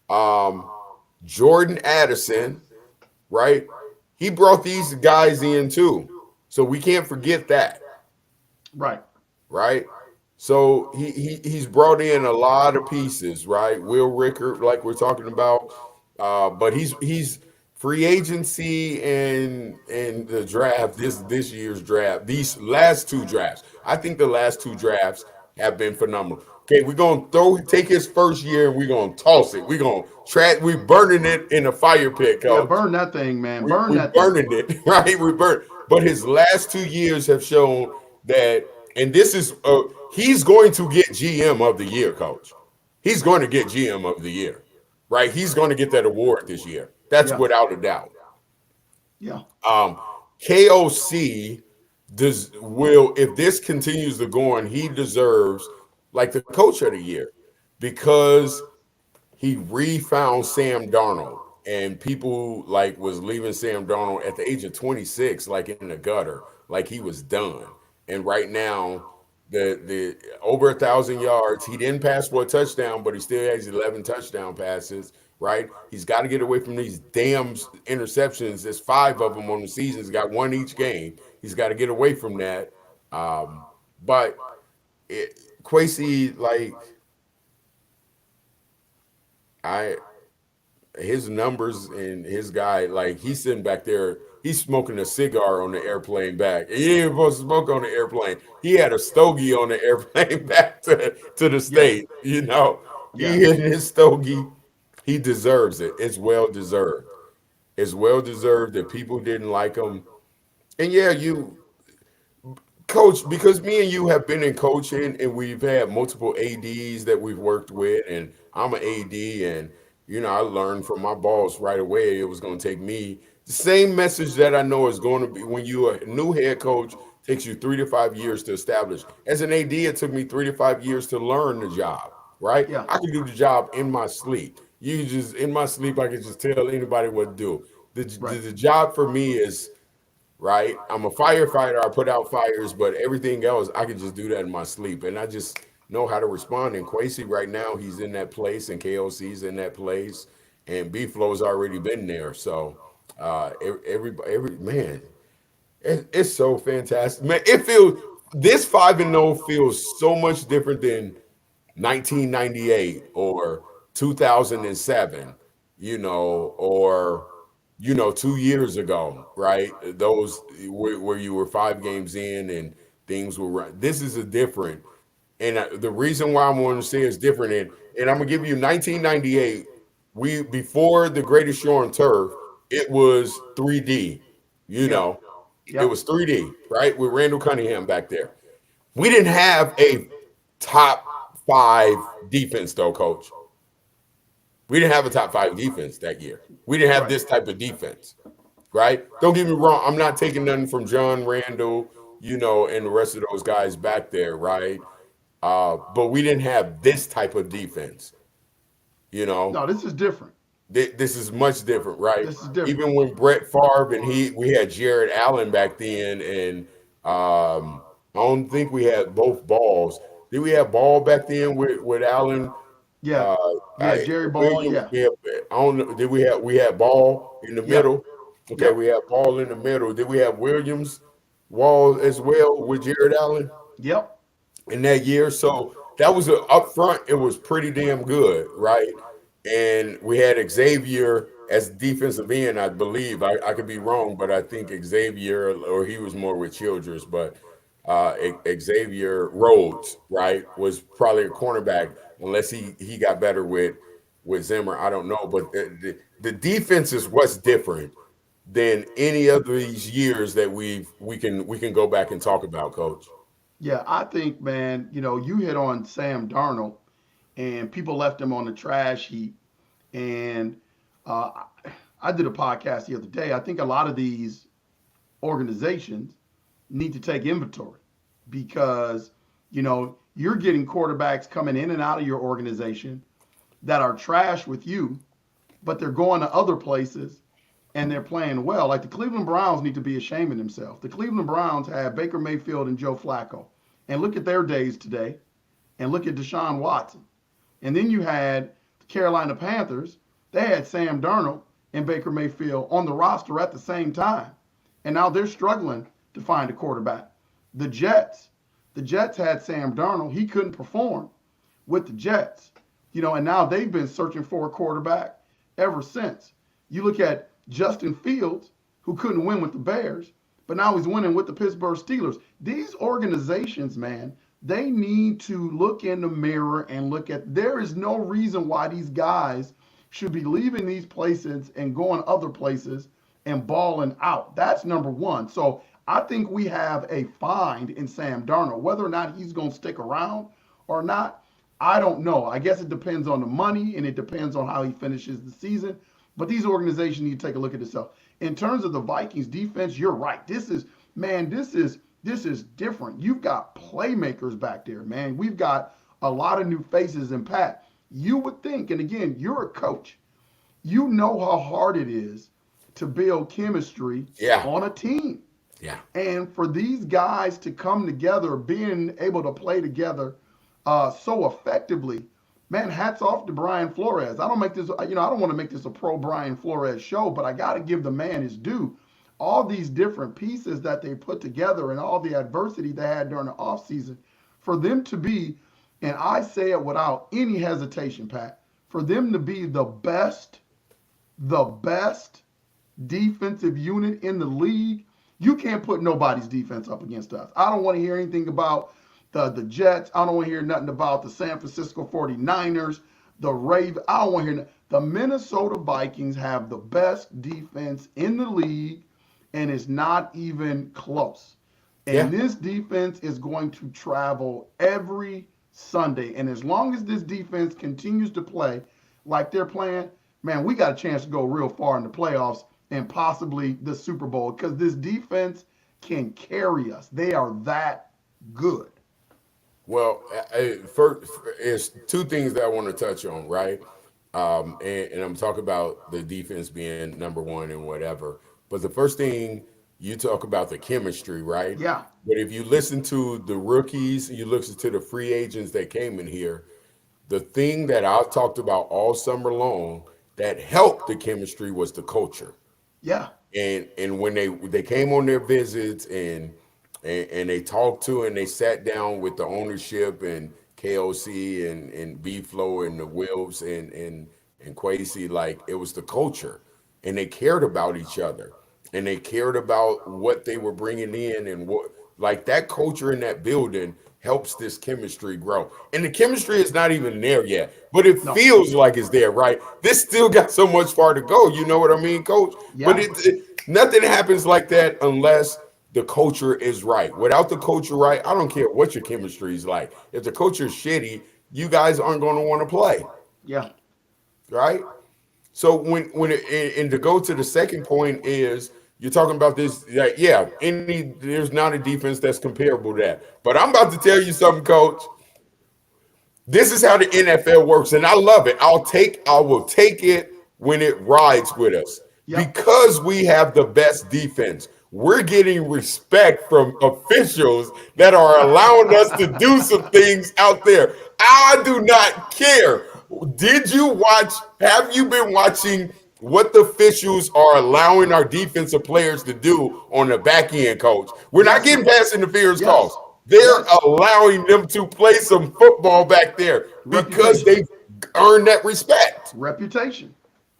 [SPEAKER 3] um, Jordan Addison, right? He brought these guys in too. So we can't forget that,
[SPEAKER 2] Right.
[SPEAKER 3] right? So he's brought in a lot of pieces, right? Will Rickard, like we're talking about, but he's free agency and the draft, this year's draft, these last two drafts. I think the last two drafts have been phenomenal. Okay, we're gonna take his first year and we're gonna toss it. We're gonna we're burning it in a fire pit,
[SPEAKER 2] Yeah.
[SPEAKER 3] coach.
[SPEAKER 2] Burn that thing, man.
[SPEAKER 3] We
[SPEAKER 2] Burn
[SPEAKER 3] we
[SPEAKER 2] that thing.
[SPEAKER 3] burning it, right? We burn. But his last 2 years have shown that, and this is he's going to get GM of the year, coach. He's going to get GM of the year, right? He's going to get that award this year. That's
[SPEAKER 2] Yeah.
[SPEAKER 3] without a doubt.
[SPEAKER 2] Yeah.
[SPEAKER 3] Um, KOC does will if this continues to go on, he deserves like the coach of the year because he refound Sam Darnold, and people like was leaving Sam Darnold at the age of 26, like in the gutter, like he was done. And right now, the over 1,000 yards, he didn't pass for a touchdown, but he still has 11 touchdown passes. Right, he's got to get away from these damn interceptions. There's 5 of them on the season. He's got one each game. He's got to get away from that. But Quasi, like I his numbers and his guy, like he's sitting back there, he's smoking a cigar on the airplane back. He ain't supposed to smoke on the airplane. He had a stogie on the airplane back to the
[SPEAKER 2] Yeah.
[SPEAKER 3] state, you know. He
[SPEAKER 2] Yeah.
[SPEAKER 3] hitting his stogie. He deserves it. It's well deserved. It's well deserved that people didn't like him. And yeah, you coach, because me and you have been in coaching and we've had multiple ADs that we've worked with, and I'm an AD, and I learned from my boss right away it was going to take me the same message that I know is going to be when you a new head coach takes you 3 to 5 years to establish. As an AD, it took me 3 to 5 years to learn the job, right?
[SPEAKER 2] Yeah.
[SPEAKER 3] I can do the job in my sleep. You just in my sleep, I can just tell anybody what to do.
[SPEAKER 2] Right.
[SPEAKER 3] The job for me is right? I'm a firefighter. I put out fires, but everything else, I can just do that in my sleep. And I just know how to respond. And Quasi right now, he's in that place, and KOC's in that place, and B-Flow's already been there. So every man, it's so fantastic. Man, it feels this 5-0 feels so much different than 1998 or 2007, or 2 years ago, right? Those where you were 5 games in and things were right. This is a different, and the reason why I'm going to say it's different, and I'm gonna give you 1998. We before the greatest show on turf, it was 3D. You
[SPEAKER 2] Yep.
[SPEAKER 3] know, it
[SPEAKER 2] Yep.
[SPEAKER 3] was 3D, right? With Randall Cunningham back there. We didn't have a top 5 defense, though, Coach. We didn't have a top 5 defense that year. We didn't have
[SPEAKER 2] Right.
[SPEAKER 3] this type of defense, right? Don't get me wrong. I'm not taking nothing from John Randall, and the rest of those guys back there, right? But we didn't have this type of defense, you know.
[SPEAKER 2] No, this is different.
[SPEAKER 3] This is much different, right?
[SPEAKER 2] This is different.
[SPEAKER 3] Even when Brett Favre and we had Jared Allen back then, and I don't think we had both balls. Did we have Ball back then with Allen?
[SPEAKER 2] Yeah.
[SPEAKER 3] Uh,
[SPEAKER 2] Yeah. Jerry Ball.
[SPEAKER 3] Williams,
[SPEAKER 2] Yeah.
[SPEAKER 3] I don't know. Did we had Ball in the
[SPEAKER 2] Yep.
[SPEAKER 3] middle? Okay,
[SPEAKER 2] Yep.
[SPEAKER 3] we have Paul in the middle. Then we have Williams, Wall as well with Jared Allen
[SPEAKER 2] Yep.
[SPEAKER 3] in that year. So that was up front. It was pretty damn good, right? And we had Xavier as defensive end, I believe. I could be wrong, but I think Xavier, or he was more with Childress, but Xavier Rhodes, right, was probably a cornerback unless he got better with Zimmer. I don't know, but the defense is what's different than any of these years that we can go back and talk about, Coach.
[SPEAKER 2] Yeah, I think, man, you hit on Sam Darnold, and people left him on the trash heap. And I did a podcast the other day. I think a lot of these organizations need to take inventory because, you're getting quarterbacks coming in and out of your organization that are trash with you, but they're going to other places and they're playing well. Like the Cleveland Browns need to be ashamed of themselves. The Cleveland Browns have Baker Mayfield and Joe Flacco. And look at their days today. And look at Deshaun Watson. And then you had the Carolina Panthers. They had Sam Darnold and Baker Mayfield on the roster at the same time. And now they're struggling to find a quarterback. The Jets. The Jets had Sam Darnold. He couldn't perform with the Jets. And now they've been searching for a quarterback ever since. You look at Justin Fields, who couldn't win with the Bears, but now he's winning with the Pittsburgh Steelers. These organizations, man, they need to look in the mirror and look at there is no reason why these guys should be leaving these places and going other places and balling out. That's number one. So I think we have a find in Sam Darnold. Whether or not he's going to stick around or not, I don't know. I guess it depends on the money and it depends on how he finishes the season. But these organizations need to take a look at themselves. In terms of the Vikings defense, you're right. This is different. You've got playmakers back there, man. We've got a lot of new faces. And Pat, you would think, and again, you're a coach. You know how hard it is to build chemistry
[SPEAKER 3] Yeah,
[SPEAKER 2] on a team.
[SPEAKER 3] yeah,
[SPEAKER 2] And for these guys to come together, being able to play together so effectively, man, hats off to Brian Flores. I don't make this, I don't want to make this a pro Brian Flores show, but I got to give the man his due. All these different pieces that they put together and all the adversity they had during the offseason, for them to be, and I say it without any hesitation, Pat, for them to be the best defensive unit in the league, you can't put nobody's defense up against us. I don't want to hear anything about the Jets. I don't want to hear nothing about the San Francisco 49ers, the Ravens. I don't want to hear nothing. The Minnesota Vikings have the best defense in the league, and it's not even close.
[SPEAKER 3] yeah.
[SPEAKER 2] And this defense is going to travel every Sunday. And as long as this defense continues to play like they're playing, man, we got a chance to go real far in the playoffs and possibly the Super Bowl because this defense can carry us. They are that good.
[SPEAKER 3] Well, first, it's two things that I want to touch on, right? And I'm talking about the defense being number one and whatever. But the first thing you talk about the chemistry, right?
[SPEAKER 2] Yeah.
[SPEAKER 3] But if you listen to the rookies, you listen to the free agents that came in here, the thing that I talked about all summer long that helped the chemistry was the culture.
[SPEAKER 2] Yeah.
[SPEAKER 3] And when they came on their visits and they talked to and they sat down with the ownership and KOC and B Flow and the Wills and Quasi, like it was the culture, and they cared about each other and they cared about what they were bringing in and what like that culture in that building helps this chemistry grow. And the chemistry is not even there yet, but it
[SPEAKER 2] No.
[SPEAKER 3] feels like it's there, right? This still got so much far to go. You know what I mean, Coach? But
[SPEAKER 2] Yeah.
[SPEAKER 3] nothing happens like that unless the culture is right. Without the culture right, I don't care what your chemistry is like. If the culture is shitty, you guys aren't going to want to play,
[SPEAKER 2] Yeah.
[SPEAKER 3] right? So and to go to the second point is you're talking about this, like, yeah, there's not a defense that's comparable to that. But I'm about to tell you something, Coach. This is how the NFL works, and I love it. I will take it when it rides with us
[SPEAKER 2] Yep.
[SPEAKER 3] because we have the best defense. We're getting respect from officials that are allowing us to do some things out there. I do not care. Did you watch? Have you been watching what the officials are allowing our defensive players to do on the back end, coach. We're not
[SPEAKER 2] Yes,
[SPEAKER 3] getting pass interference
[SPEAKER 2] yes,
[SPEAKER 3] calls. They're
[SPEAKER 2] yes.
[SPEAKER 3] allowing them to play some football back there because
[SPEAKER 2] Reputation,
[SPEAKER 3] they've earned that respect.
[SPEAKER 2] reputation.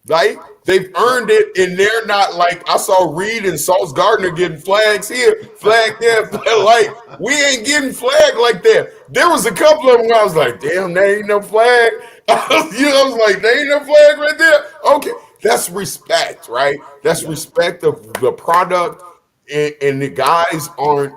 [SPEAKER 3] Like they've
[SPEAKER 2] Yep.
[SPEAKER 3] earned it, and they're not like I saw Reed and Sauce Gardner getting flags here, flag there, like we ain't getting flagged like that. There was a couple of them where I was like, damn, there ain't no flag. I was like, there ain't no flag right there. Okay, that's respect, right? That's
[SPEAKER 2] Yeah.
[SPEAKER 3] respect of the product, and the guys aren't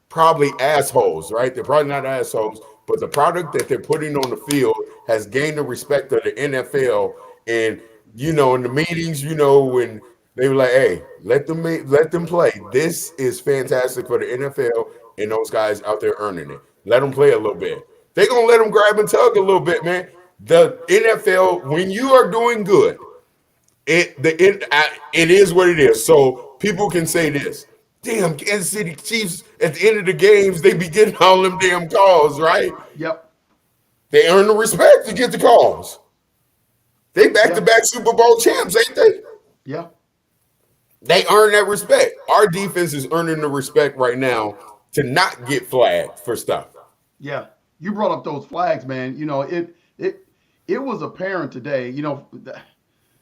[SPEAKER 3] probably assholes, right? They're probably not assholes, but the product that they're putting on the field has gained the respect of the NFL. And in the meetings, when they were like, "Hey, let them play. This is fantastic for the NFL, and those guys out there earning it. Let them play a little bit. They're gonna let them grab and tug a little bit, man. The NFL, when you are doing good, it is what it is. So people can say this. Damn, Kansas City Chiefs at the end of the games, they be getting all them damn calls, right?
[SPEAKER 2] Yep.
[SPEAKER 3] They earn the respect to get the calls. They back to
[SPEAKER 2] Yeah.
[SPEAKER 3] back Super Bowl champs, ain't they?
[SPEAKER 2] Yeah.
[SPEAKER 3] They earn that respect. Our defense is earning the respect right now to not get flagged for stuff.
[SPEAKER 2] Yeah. You brought up those flags, man. It was apparent today.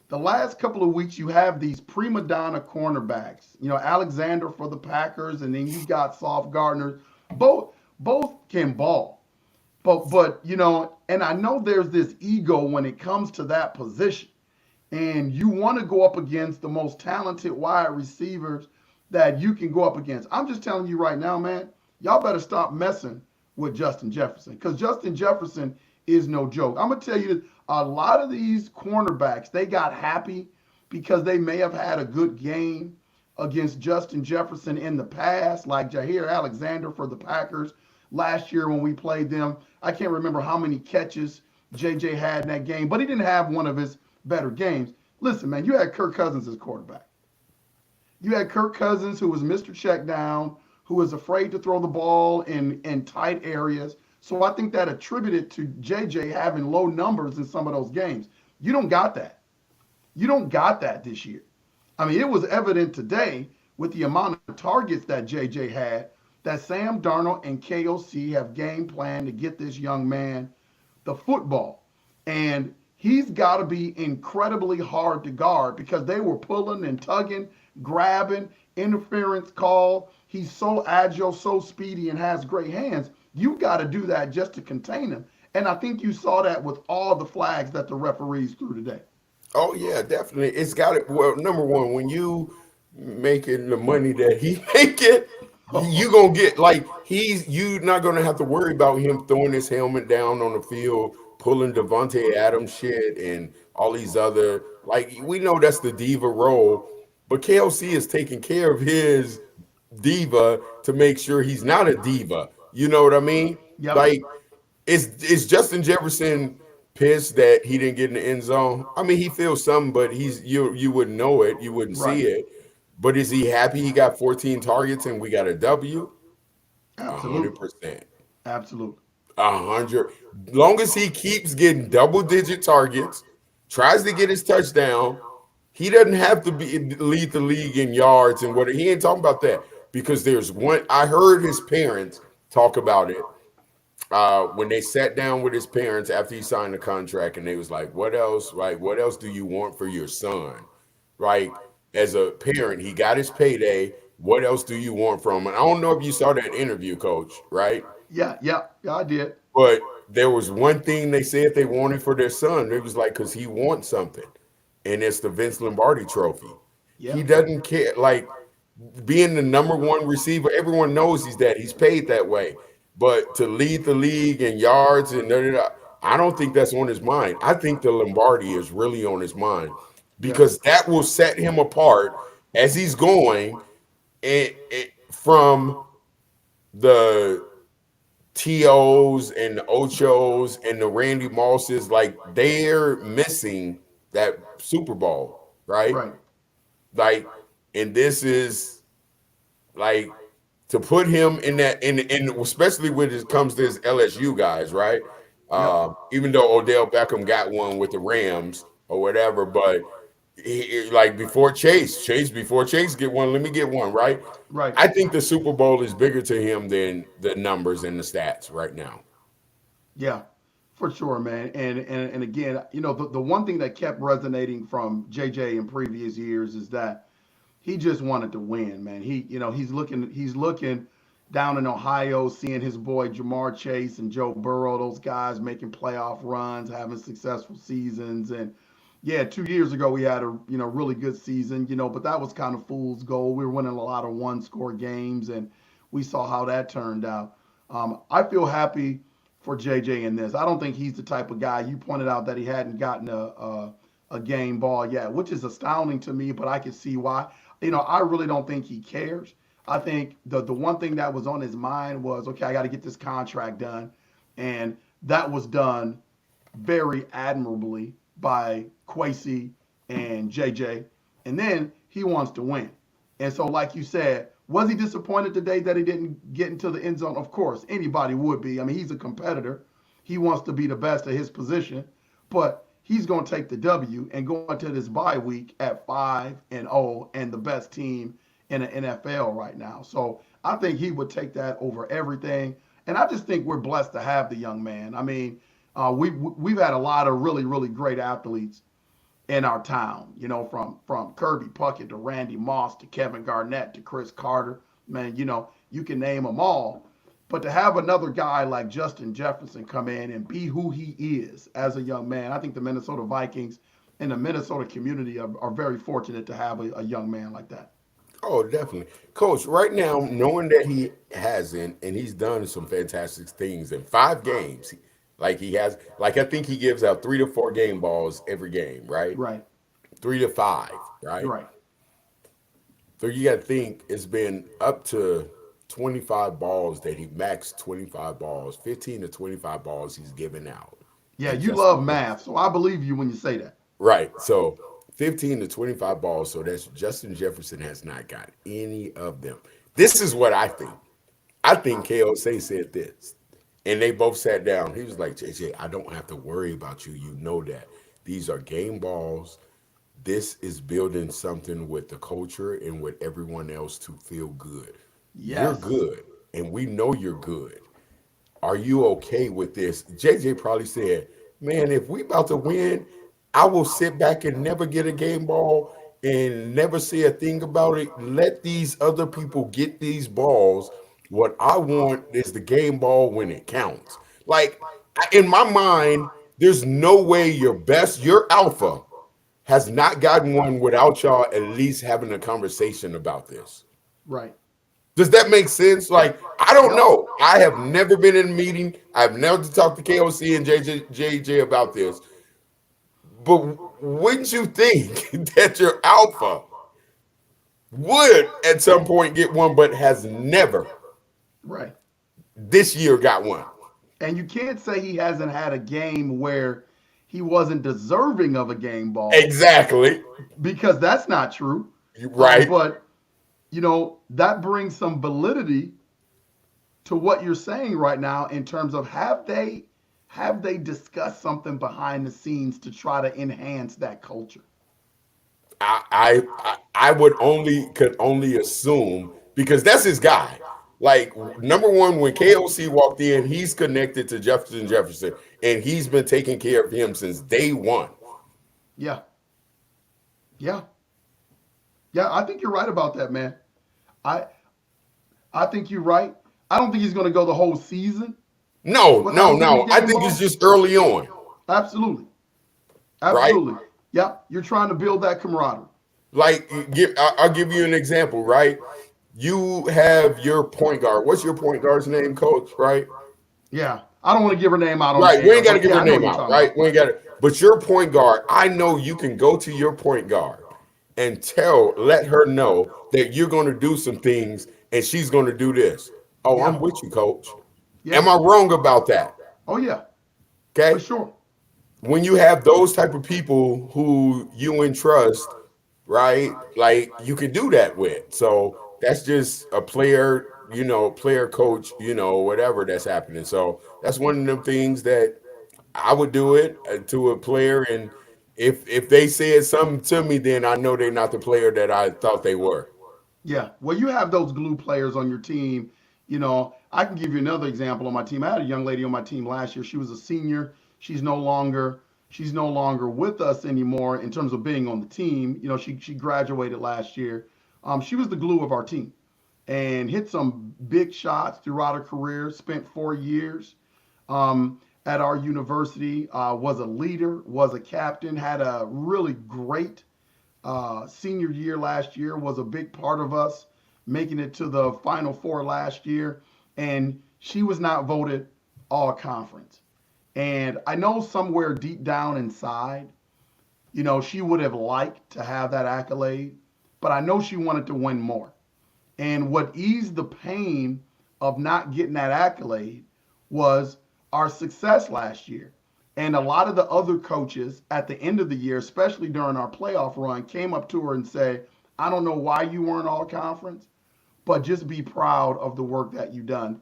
[SPEAKER 2] The last couple of weeks you have these prima donna cornerbacks. Alexander for the Packers, and then you've got Soft Gardner. Both can ball. But and I know there's this ego when it comes to that position. And you want to go up against the most talented wide receivers that you can go up against. I'm just telling you right now, man, y'all better stop messing with Justin Jefferson because Justin Jefferson is no joke. I'm going to tell you, a lot of these cornerbacks, they got happy because they may have had a good game against Justin Jefferson in the past, like Jair Alexander for the Packers last year when we played them. I can't remember how many catches JJ had in that game, but he didn't have one of his better games. Listen, man, you had Kirk Cousins as quarterback. You had Kirk Cousins, who was Mr. Checkdown, who was afraid to throw the ball in tight areas. So I think that attributed to JJ having low numbers in some of those games. You don't got that. You don't got that this year. I mean, it was evident today with the amount of targets that JJ had that Sam Darnold and KOC have game planned to get this young man the football. And he's got to be incredibly hard to guard because they were pulling and tugging, grabbing, interference call. He's so agile, so speedy, and has great hands. You got to do that just to contain him. And I think you saw that with all the flags that the referees threw today.
[SPEAKER 3] Oh yeah, definitely. It's got it. Well, number one, when you making the money that he making, you gonna get like you not gonna have to worry about him throwing his helmet down on the field, pulling Devontae Adams shit, and all these other like we know that's the diva role, but KLC is taking care of his diva to make sure he's not a diva. You know what I mean?
[SPEAKER 2] Yep.
[SPEAKER 3] Like is Justin Jefferson pissed that he didn't get in the end zone? I mean, he feels something, but you wouldn't know it, you wouldn't see
[SPEAKER 2] Right.
[SPEAKER 3] it. But is he happy he got 14 targets and we got a W?
[SPEAKER 2] Absolutely.
[SPEAKER 3] 100%.
[SPEAKER 2] Absolutely.
[SPEAKER 3] 100. Long as he keeps getting double-digit targets, tries to get his touchdown, he doesn't have to lead the league in yards and what. He ain't talking about that because there's one. I heard his parents talk about it when they sat down with his parents after he signed the contract, and they was like, "What else? Right? What else do you want for your son?" Right? As a parent, he got his payday. What else do you want from him? And I don't know if you saw that interview, Coach. Right?
[SPEAKER 2] Yeah. Yeah. Yeah. I did.
[SPEAKER 3] But there was one thing they said they wanted for their son. It was like because he wants something, and it's the Vince Lombardi Trophy. He
[SPEAKER 2] Yeah.
[SPEAKER 3] doesn't care. Like being the number one receiver, everyone knows he's that. He's paid that way. But to lead the league in yards and da, da, da, I don't think that's on his mind. I think the Lombardi is really on his mind
[SPEAKER 2] Yeah.
[SPEAKER 3] because that will set him apart as he's going from the TOs and the Ochos and the Randy Mosses. Like they're missing that Super Bowl, right?
[SPEAKER 2] Right.
[SPEAKER 3] Like, and this is like to put him in that, and especially when it comes to his LSU guys, right?
[SPEAKER 2] Yep.
[SPEAKER 3] Even though Odell Beckham got one with the Rams or whatever, but Like before Chase before Chase get one, let me get one, right?
[SPEAKER 2] Right.
[SPEAKER 3] I think the Super Bowl is bigger to him than the numbers and the stats right now.
[SPEAKER 2] Yeah, for sure, man. And again, the one thing that kept resonating from JJ in previous years is that he just wanted to win, man. He's looking down in Ohio, seeing his boy Jamar Chase and Joe Burrow, those guys making playoff runs, having successful seasons. And yeah, 2 years ago we had a really good season, but that was kind of fool's gold. We were winning a lot of one score games, and we saw how that turned out. I feel happy for JJ in this. I don't think he's the type of guy. You pointed out that he hadn't gotten a game ball yet, which is astounding to me, but I can see why. I really don't think he cares. I think the one thing that was on his mind was, okay, I got to get this contract done, and that was done very admirably by Quasi and JJ. And then he wants to win. And so, like you said, was he disappointed today that he didn't get into the end zone? Of course, anybody would be. I mean, he's a competitor. He wants to be the best at his position, but he's going to take the W and go into this bye week at 5-0 and the best team in the NFL right now. So I think he would take that over everything. And I just think we're blessed to have the young man. I mean, we've had a lot of really, really great athletes in our town, from Kirby Puckett to Randy Moss to Kevin Garnett to Chris Carter. Man, you can name them all. But to have another guy like Justin Jefferson come in and be who he is as a young man, I think the Minnesota Vikings and the Minnesota community are very fortunate to have a young man like that.
[SPEAKER 3] Oh, definitely. Coach, right now, knowing that he hasn't and he's done some fantastic things in 5 games, like he has, like I think he gives out 3 to 4 game balls every game, right?
[SPEAKER 2] Right.
[SPEAKER 3] 3 to 5, right?
[SPEAKER 2] Right.
[SPEAKER 3] So you got to think it's been up to 25 balls that he maxed 25 balls, 15 to 25 balls he's given out.
[SPEAKER 2] Yeah,
[SPEAKER 3] And
[SPEAKER 2] you
[SPEAKER 3] just
[SPEAKER 2] love math, so I believe you when you say that.
[SPEAKER 3] right. So 15 to 25 balls. So that's Justin Jefferson has not got any of them. This is what I think. I think KOC said this. And they both sat down. He was like, JJ, I don't have to worry about you. You know that. These are game balls. This is building something with the culture and with everyone else to feel good. You're
[SPEAKER 2] Yes.
[SPEAKER 3] good, and we know you're good. Are you okay with this? JJ probably said, man, if we about to win, I will sit back and never get a game ball and never say a thing about it. Let these other people get these balls. What I want is the game ball when it counts. Like in my mind, there's no way your alpha has not gotten one without y'all at least having a conversation about this.
[SPEAKER 2] Right.
[SPEAKER 3] Does that make sense? Like, I don't
[SPEAKER 2] Yep.
[SPEAKER 3] know. I have never been in a meeting. I've never talked to KOC and JJ about this. But wouldn't you think that your alpha would at some point get one, but has never
[SPEAKER 2] Right.
[SPEAKER 3] this year got one?
[SPEAKER 2] And you can't say he hasn't had a game where he wasn't deserving of a game ball
[SPEAKER 3] Exactly.
[SPEAKER 2] because that's not true.
[SPEAKER 3] Right.
[SPEAKER 2] But that brings some validity to what you're saying right now in terms of have they discussed something behind the scenes to try to enhance that culture?
[SPEAKER 3] I would could only assume because that's his guy. Like number one, when KOC walked in, he's connected to Jefferson, and he's been taking care of him since day one.
[SPEAKER 2] Yeah. Yeah. Yeah, I think you're right about that, man. I I think you're right. I don't think he's going to go the whole season
[SPEAKER 3] No, no,
[SPEAKER 2] without getting a
[SPEAKER 3] no. I
[SPEAKER 2] game
[SPEAKER 3] think it's
[SPEAKER 2] ball.
[SPEAKER 3] just early on,
[SPEAKER 2] Absolutely.
[SPEAKER 3] right?
[SPEAKER 2] Absolutely. Yeah, you're trying to build that camaraderie.
[SPEAKER 3] Like, I'll give you an example, right? You have your point guard. What's your point guard's name, coach? Right?
[SPEAKER 2] Yeah. I don't want to give her name out on the
[SPEAKER 3] Right. We
[SPEAKER 2] air,
[SPEAKER 3] ain't got to
[SPEAKER 2] but
[SPEAKER 3] give
[SPEAKER 2] yeah,
[SPEAKER 3] her
[SPEAKER 2] I know what
[SPEAKER 3] name
[SPEAKER 2] you're
[SPEAKER 3] out,
[SPEAKER 2] talking
[SPEAKER 3] right?
[SPEAKER 2] about.
[SPEAKER 3] We ain't got to. But your point guard, I know you can go to your point guard and let her know that you're going to do some things and she's going to do this. Oh, I'm
[SPEAKER 2] Yeah.
[SPEAKER 3] with you, coach. Am
[SPEAKER 2] Yeah.
[SPEAKER 3] I wrong about that?
[SPEAKER 2] Oh yeah, for
[SPEAKER 3] Okay.
[SPEAKER 2] sure.
[SPEAKER 3] When you have those type of people who you entrust, right? Like you can do that with. So that's just a player, player coach, whatever that's happening. So that's one of them things that I would do it to a player. And if they said something to me, then I know they're not the player that I thought they were.
[SPEAKER 2] Yeah. Well, you have those glue players on your team. I can give you another example on my team. I had a young lady on my team last year. She was a senior. She's no longer she's no longer with us anymore in terms of being on the team. She graduated last year. She was the glue of our team and hit some big shots throughout her career. Spent 4 years at our university. Was a leader. Was a captain. Had a really great senior year last year, was a big part of us making it to the Final Four last year. And she was not voted all conference. And I know somewhere deep down inside, she would have liked to have that accolade, but I know she wanted to win more. And what eased the pain of not getting that accolade was our success last year. And a lot of the other coaches at the end of the year, especially during our playoff run, came up to her and said, I don't know why you weren't all conference, but just be proud of the work that you've done.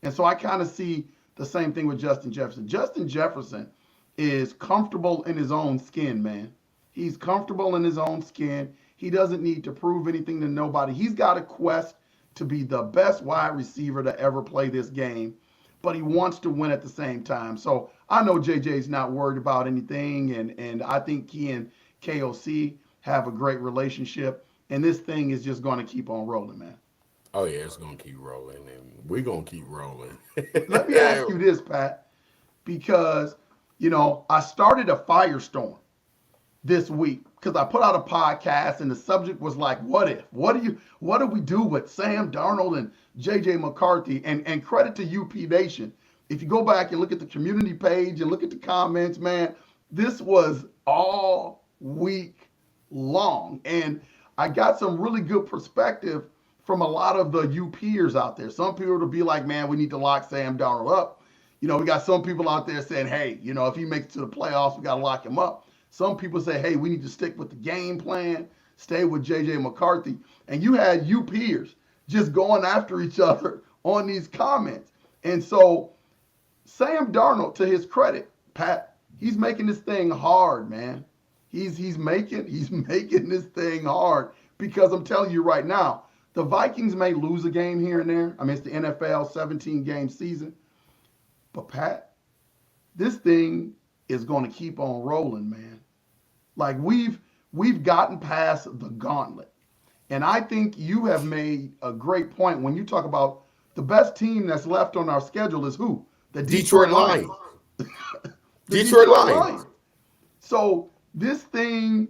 [SPEAKER 2] And so I kind of see the same thing with Justin Jefferson. Justin Jefferson is comfortable in his own skin, man. He's comfortable in his own skin. He doesn't need to prove anything to nobody. He's got a quest to be the best wide receiver to ever play this game, but he wants to win at the same time. So I know JJ's not worried about anything, and I think he and KOC have a great relationship, and this thing is just going to keep on rolling, man.
[SPEAKER 3] Oh yeah, it's gonna keep rolling, and we're gonna keep rolling.
[SPEAKER 2] Let me ask you this, Pat, because I started a firestorm this week because I put out a podcast and the subject was like, what if? What do we do with Sam Darnold and JJ McCarthy? And credit to UP Nation. If you go back and look at the community page and look at the comments, man, this was all week long. And I got some really good perspective from a lot of the UPers out there. Some people will be like, man, we need to lock Sam Darnold up. We got some people out there saying, hey, if he makes it to the playoffs, we got to lock him up. Some people say, hey, we need to stick with the game plan, stay with JJ McCarthy. And you had UPers just going after each other on these comments. And so Sam Darnold, to his credit, Pat, he's making this thing hard, man. He's making this thing hard because I'm telling you right now, the Vikings may lose a game here and there. I mean, it's the NFL 17-game season. But Pat, this thing is going to keep on rolling, man. Like we've gotten past the gauntlet. And I think you have made a great point when you talk about the best team that's left on our schedule is who? The
[SPEAKER 3] Detroit
[SPEAKER 2] Detroit
[SPEAKER 3] Lions.
[SPEAKER 2] Lions. The
[SPEAKER 3] Detroit Lions.
[SPEAKER 2] So this thing,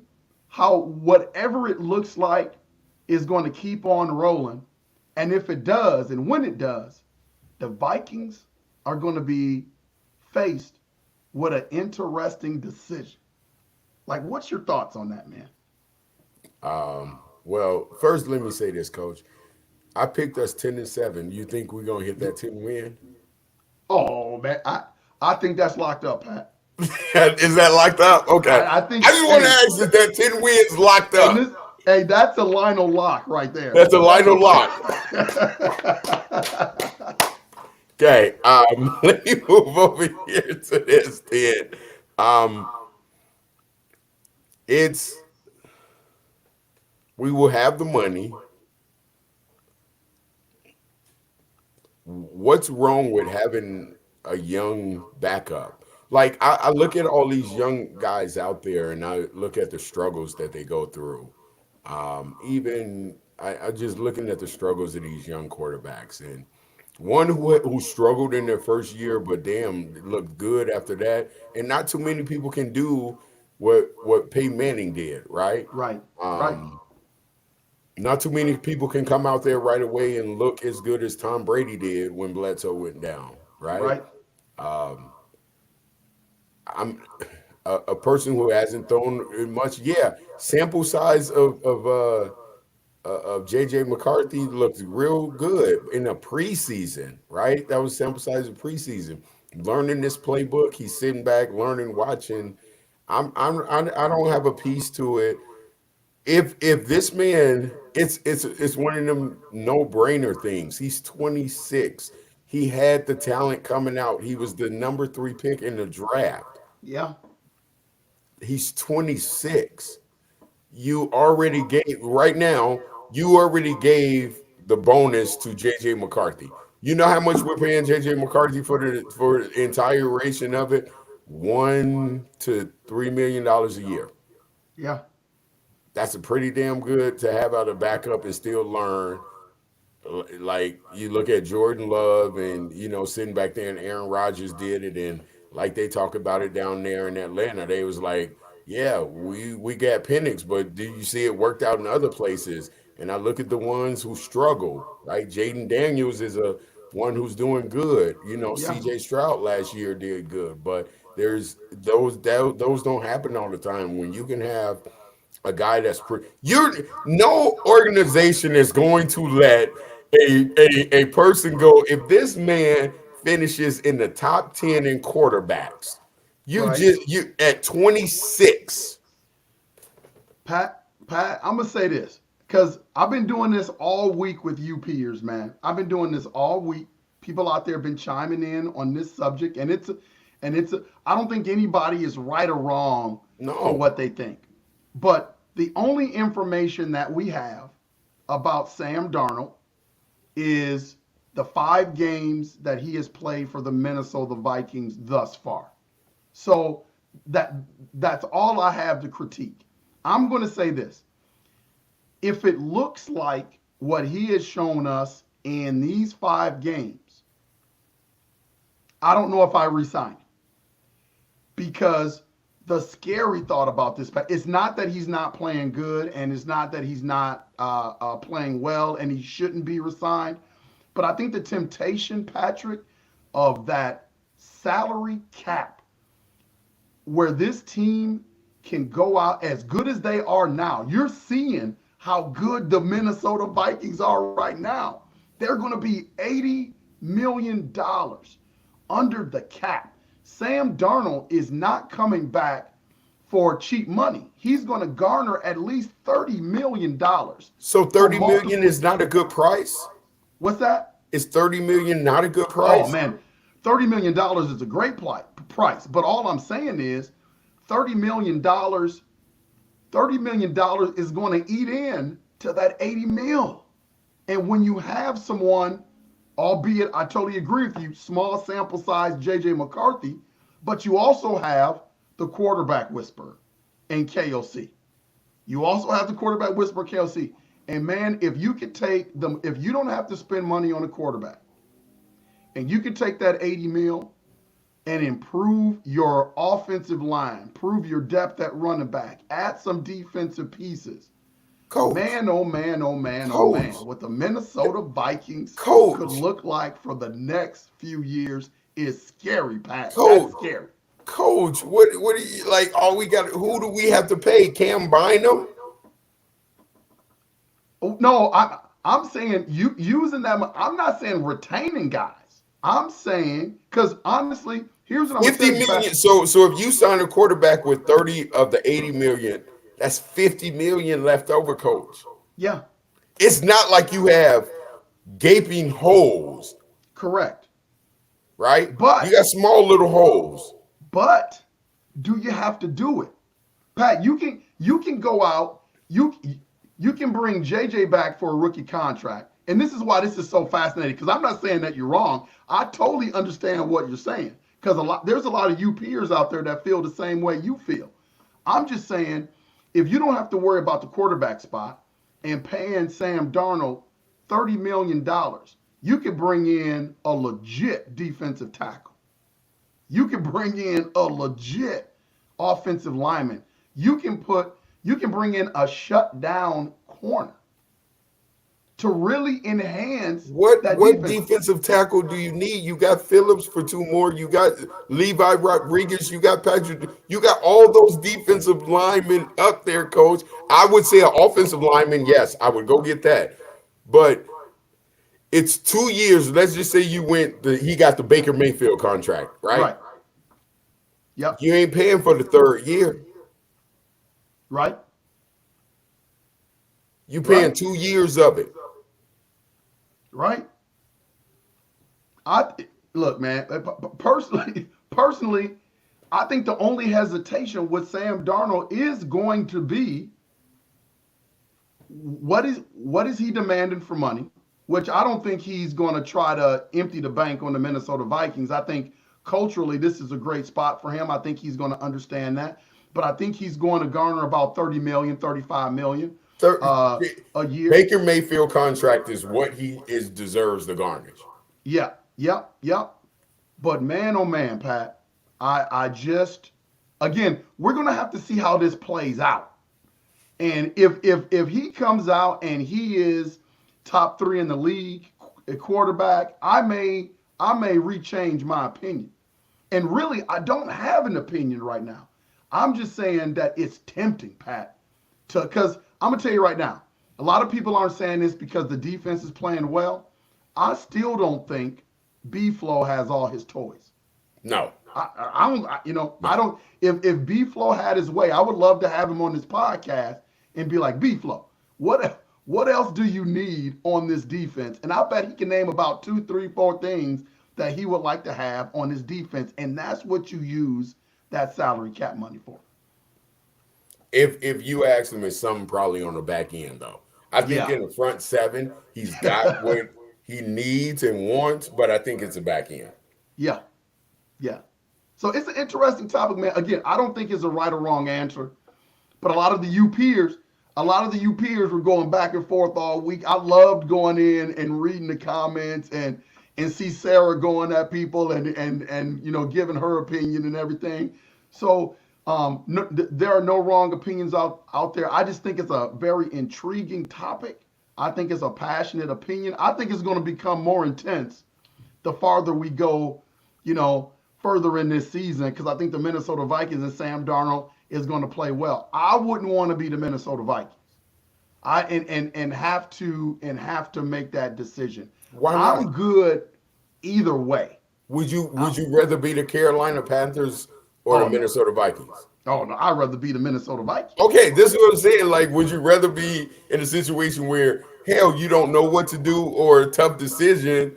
[SPEAKER 2] whatever it looks like, is going to keep on rolling. And if it does, and when it does, the Vikings are going to be faced with an interesting decision. Like, what's your thoughts on that, man?
[SPEAKER 3] Well, first let me say this, Coach. I picked us 10-7. You think we're gonna hit that 10 win?
[SPEAKER 2] Oh man, I think that's locked up, Pat.
[SPEAKER 3] Is that locked up? Okay.
[SPEAKER 2] I think.
[SPEAKER 3] I just want to ask if that 10 wins locked
[SPEAKER 2] And
[SPEAKER 3] up.
[SPEAKER 2] hey, that's a Lionel lock right there.
[SPEAKER 3] That's a Lionel lock. Okay. Let me move over here to this then. Um, it's we will have the money. What's wrong with having a young backup? Like I look at all these young guys out there, and I look at the struggles that they go through. Even I just looking at the struggles of these young quarterbacks, and one who struggled in their first year, but damn looked good after that. And not too many people can do what Peyton Manning did, right?
[SPEAKER 2] Right, right,
[SPEAKER 3] Um, Not too many people can come out there right away and look as good as Tom Brady did when Bledsoe went down, right?
[SPEAKER 2] right.
[SPEAKER 3] I'm a person who hasn't thrown much. Yeah, sample size of JJ McCarthy looked real good in the preseason, right? That was sample size of preseason. Learning this playbook, he's sitting back, learning, watching. I don't have a piece to it. If this man, it's one of them no brainer things. He's 26. He had the talent coming out. He was the number 3 pick in the draft.
[SPEAKER 2] Yeah,
[SPEAKER 3] He's 26. You already gave right now. You already gave the bonus to JJ McCarthy. You know how much we're paying JJ McCarthy for the entire duration of it? $1 to $3 million a year.
[SPEAKER 2] Yeah.
[SPEAKER 3] That's a pretty damn good to have out of backup and still learn. Like you look at Jordan Love and sitting back there and Aaron Rodgers did it, and like they talk about it down there in Atlanta, they was like, yeah, we got Penix, but do you see it worked out in other places? And I look at the ones who struggle, right? Jaden Daniels is a one who's doing good.
[SPEAKER 2] Yeah.
[SPEAKER 3] CJ Stroud last year did good, but there's those don't happen all the time. When you can have a guy that's you're no organization is going to let a person go if this man finishes in the top 10 in quarterbacks.
[SPEAKER 2] Right.
[SPEAKER 3] You at 26.
[SPEAKER 2] Pat, I'm gonna say this because I've been doing this all week with you peers, man. I've been doing this all week. People out there have been chiming in on this subject, and I don't think anybody is right or wrong for
[SPEAKER 3] No.
[SPEAKER 2] what they think. But the only information that we have about Sam Darnold is the 5 games that he has played for the Minnesota Vikings thus far. So that that's all I have to critique. I'm going to say this. If it looks like what he has shown us in these 5 games, I don't know if I resign him because the scary thought about this, it's not that he's not playing good and it's not that he's not playing well and he shouldn't be resigned. But I think the temptation, Patrick, of that salary cap where this team can go out as good as they are now. You're seeing how good the Minnesota Vikings are right now. They're going to be $80 million under the cap. Sam Darnold is not coming back for cheap money. He's going to garner at least $30 million.
[SPEAKER 3] So 30 million is not a good price?
[SPEAKER 2] What's that?
[SPEAKER 3] Is 30 million not a good
[SPEAKER 2] Oh,
[SPEAKER 3] price?
[SPEAKER 2] man. $30 million is a great price. But all I'm saying is $30 million, $30 million is going to eat in to that 80 mil. And when you have someone, albeit I totally agree with you, small sample size JJ McCarthy, but you also have the quarterback whisperer in KOC. You also have the quarterback whisperer KOC. And man, if you could take them, if you don't have to spend money on a quarterback, and you could take that 80 mil and improve your offensive line, improve your depth at running back, add some defensive pieces.
[SPEAKER 3] Coach.
[SPEAKER 2] Man, oh man, oh man, oh man. What the Minnesota Vikings could look like for the next few years is scary, Pat. That's scary.
[SPEAKER 3] Coach, what do you like? All we got, who do we have to pay? Cam Bynum?
[SPEAKER 2] Oh, no, I'm saying you using that. I'm not saying retaining guys. I'm saying because honestly, here's what I'm
[SPEAKER 3] 50
[SPEAKER 2] saying.
[SPEAKER 3] million. So if you sign a quarterback with 30 of the 80 million, that's 50 million left over, coach.
[SPEAKER 2] Yeah.
[SPEAKER 3] It's not like you have gaping holes.
[SPEAKER 2] Correct.
[SPEAKER 3] Right?
[SPEAKER 2] But
[SPEAKER 3] you got small little holes.
[SPEAKER 2] But do you have to do it? Pat, you can go out, you can bring JJ back for a rookie contract. And this is why this is so fascinating, because I'm not saying that you're wrong. I totally understand what you're saying. Because there's a lot of you peers out there that feel the same way you feel. I'm just saying, if you don't have to worry about the quarterback spot and paying Sam Darnold $30 million, you could bring in a legit defensive tackle. You can bring in a legit offensive lineman. You can bring in a shutdown corner to really enhance
[SPEAKER 3] what
[SPEAKER 2] defense.
[SPEAKER 3] Defensive tackle do you need? You got Phillips for 2 more. You got Levi Rodriguez. You got Patrick. You got all those defensive linemen up there, coach. I would say an offensive lineman, yes, I would go get that. But it's 2 years. Let's just say he got the Baker Mayfield contract, right?
[SPEAKER 2] Right. Yep.
[SPEAKER 3] You ain't paying for the 3rd year.
[SPEAKER 2] Right.
[SPEAKER 3] You paying 2 years of it.
[SPEAKER 2] Right. Look, man. Personally, I think the only hesitation with Sam Darnold is going to be what is he demanding for money? Which I don't think he's going to try to empty the bank on the Minnesota Vikings. I think culturally this is a great spot for him. I think he's going to understand that. But I think he's going to garner about 30 million, 35 million
[SPEAKER 3] Thir-
[SPEAKER 2] a year.
[SPEAKER 3] Baker Mayfield contract is what he is deserves the garnish.
[SPEAKER 2] Yeah, yep, yep. But man, oh man, Pat, I just again, we're gonna have to see how this plays out. And if he comes out and he is top three in the league at quarterback, I may rechange my opinion. And really, I don't have an opinion right now. I'm just saying that it's tempting, Pat, to because I'm gonna tell you right now, a lot of people aren't saying this because the defense is playing well. I still don't think B Flow has all his toys.
[SPEAKER 3] No,
[SPEAKER 2] I don't, I
[SPEAKER 3] no.
[SPEAKER 2] don't. If B Flow had his way, I would love to have him on this podcast and be like, B Flow, what else do you need on this defense? And I bet he can name about two, three, four things that he would like to have on his defense, and that's what you use that salary cap money for.
[SPEAKER 3] If you ask him, it's something probably on the back end though. I think
[SPEAKER 2] Yeah,
[SPEAKER 3] in the front seven, he's got what he needs and wants, but I think it's the back end.
[SPEAKER 2] yeah, yeah. So it's an interesting topic, man. Again, I don't think it's a right or wrong answer. But a lot of the U peers were going back and forth all week. I loved going in and reading the comments and see Sarah going at people and giving her opinion and everything. So no, there are no wrong opinions out there. I just think it's a very intriguing topic. I think it's a passionate opinion. I think it's going to become more intense the farther we go, further in this season because I think the Minnesota Vikings and Sam Darnold is going to play well. I wouldn't want to be the Minnesota Vikings. And have to make that decision.
[SPEAKER 3] Why
[SPEAKER 2] I'm
[SPEAKER 3] not?
[SPEAKER 2] good either way.
[SPEAKER 3] Would you rather be the Carolina Panthers or the
[SPEAKER 2] Oh no.
[SPEAKER 3] Minnesota Vikings?
[SPEAKER 2] Oh no, I'd rather be the Minnesota Vikings.
[SPEAKER 3] Okay, this is what I'm saying. Like, would you rather be in a situation where hell you don't know what to do or a tough decision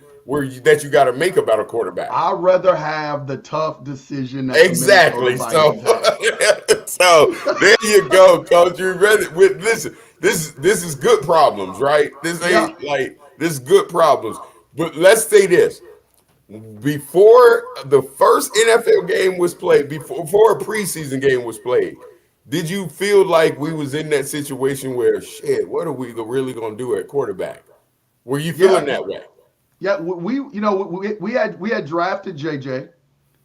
[SPEAKER 3] that you got to make about a quarterback?
[SPEAKER 2] I'd rather have the tough decision that the Minnesota
[SPEAKER 3] Exactly. So,
[SPEAKER 2] Vikings have.
[SPEAKER 3] so there you go, coach. You ready? Listen, this is good problems, right? This
[SPEAKER 2] Yeah,
[SPEAKER 3] ain't like this is good problems. But let's say this: before the first NFL game was played, before a preseason game was played, did you feel like we was in that situation where shit? What are we really gonna do at quarterback? Were you feeling
[SPEAKER 2] yeah,
[SPEAKER 3] that way?
[SPEAKER 2] yeah. We had drafted JJ,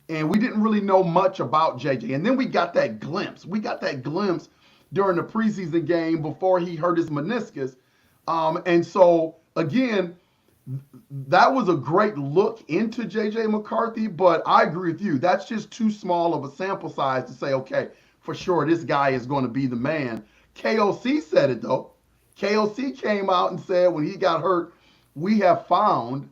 [SPEAKER 2] and we didn't really know much about JJ. And then we got that glimpse. We got that glimpse during the preseason game before he hurt his meniscus. And so again, that was a great look into JJ McCarthy. But I agree with you. That's just too small of a sample size to say, okay, for sure, this guy is going to be the man. KOC said it though. KOC came out and said when he got hurt, we have found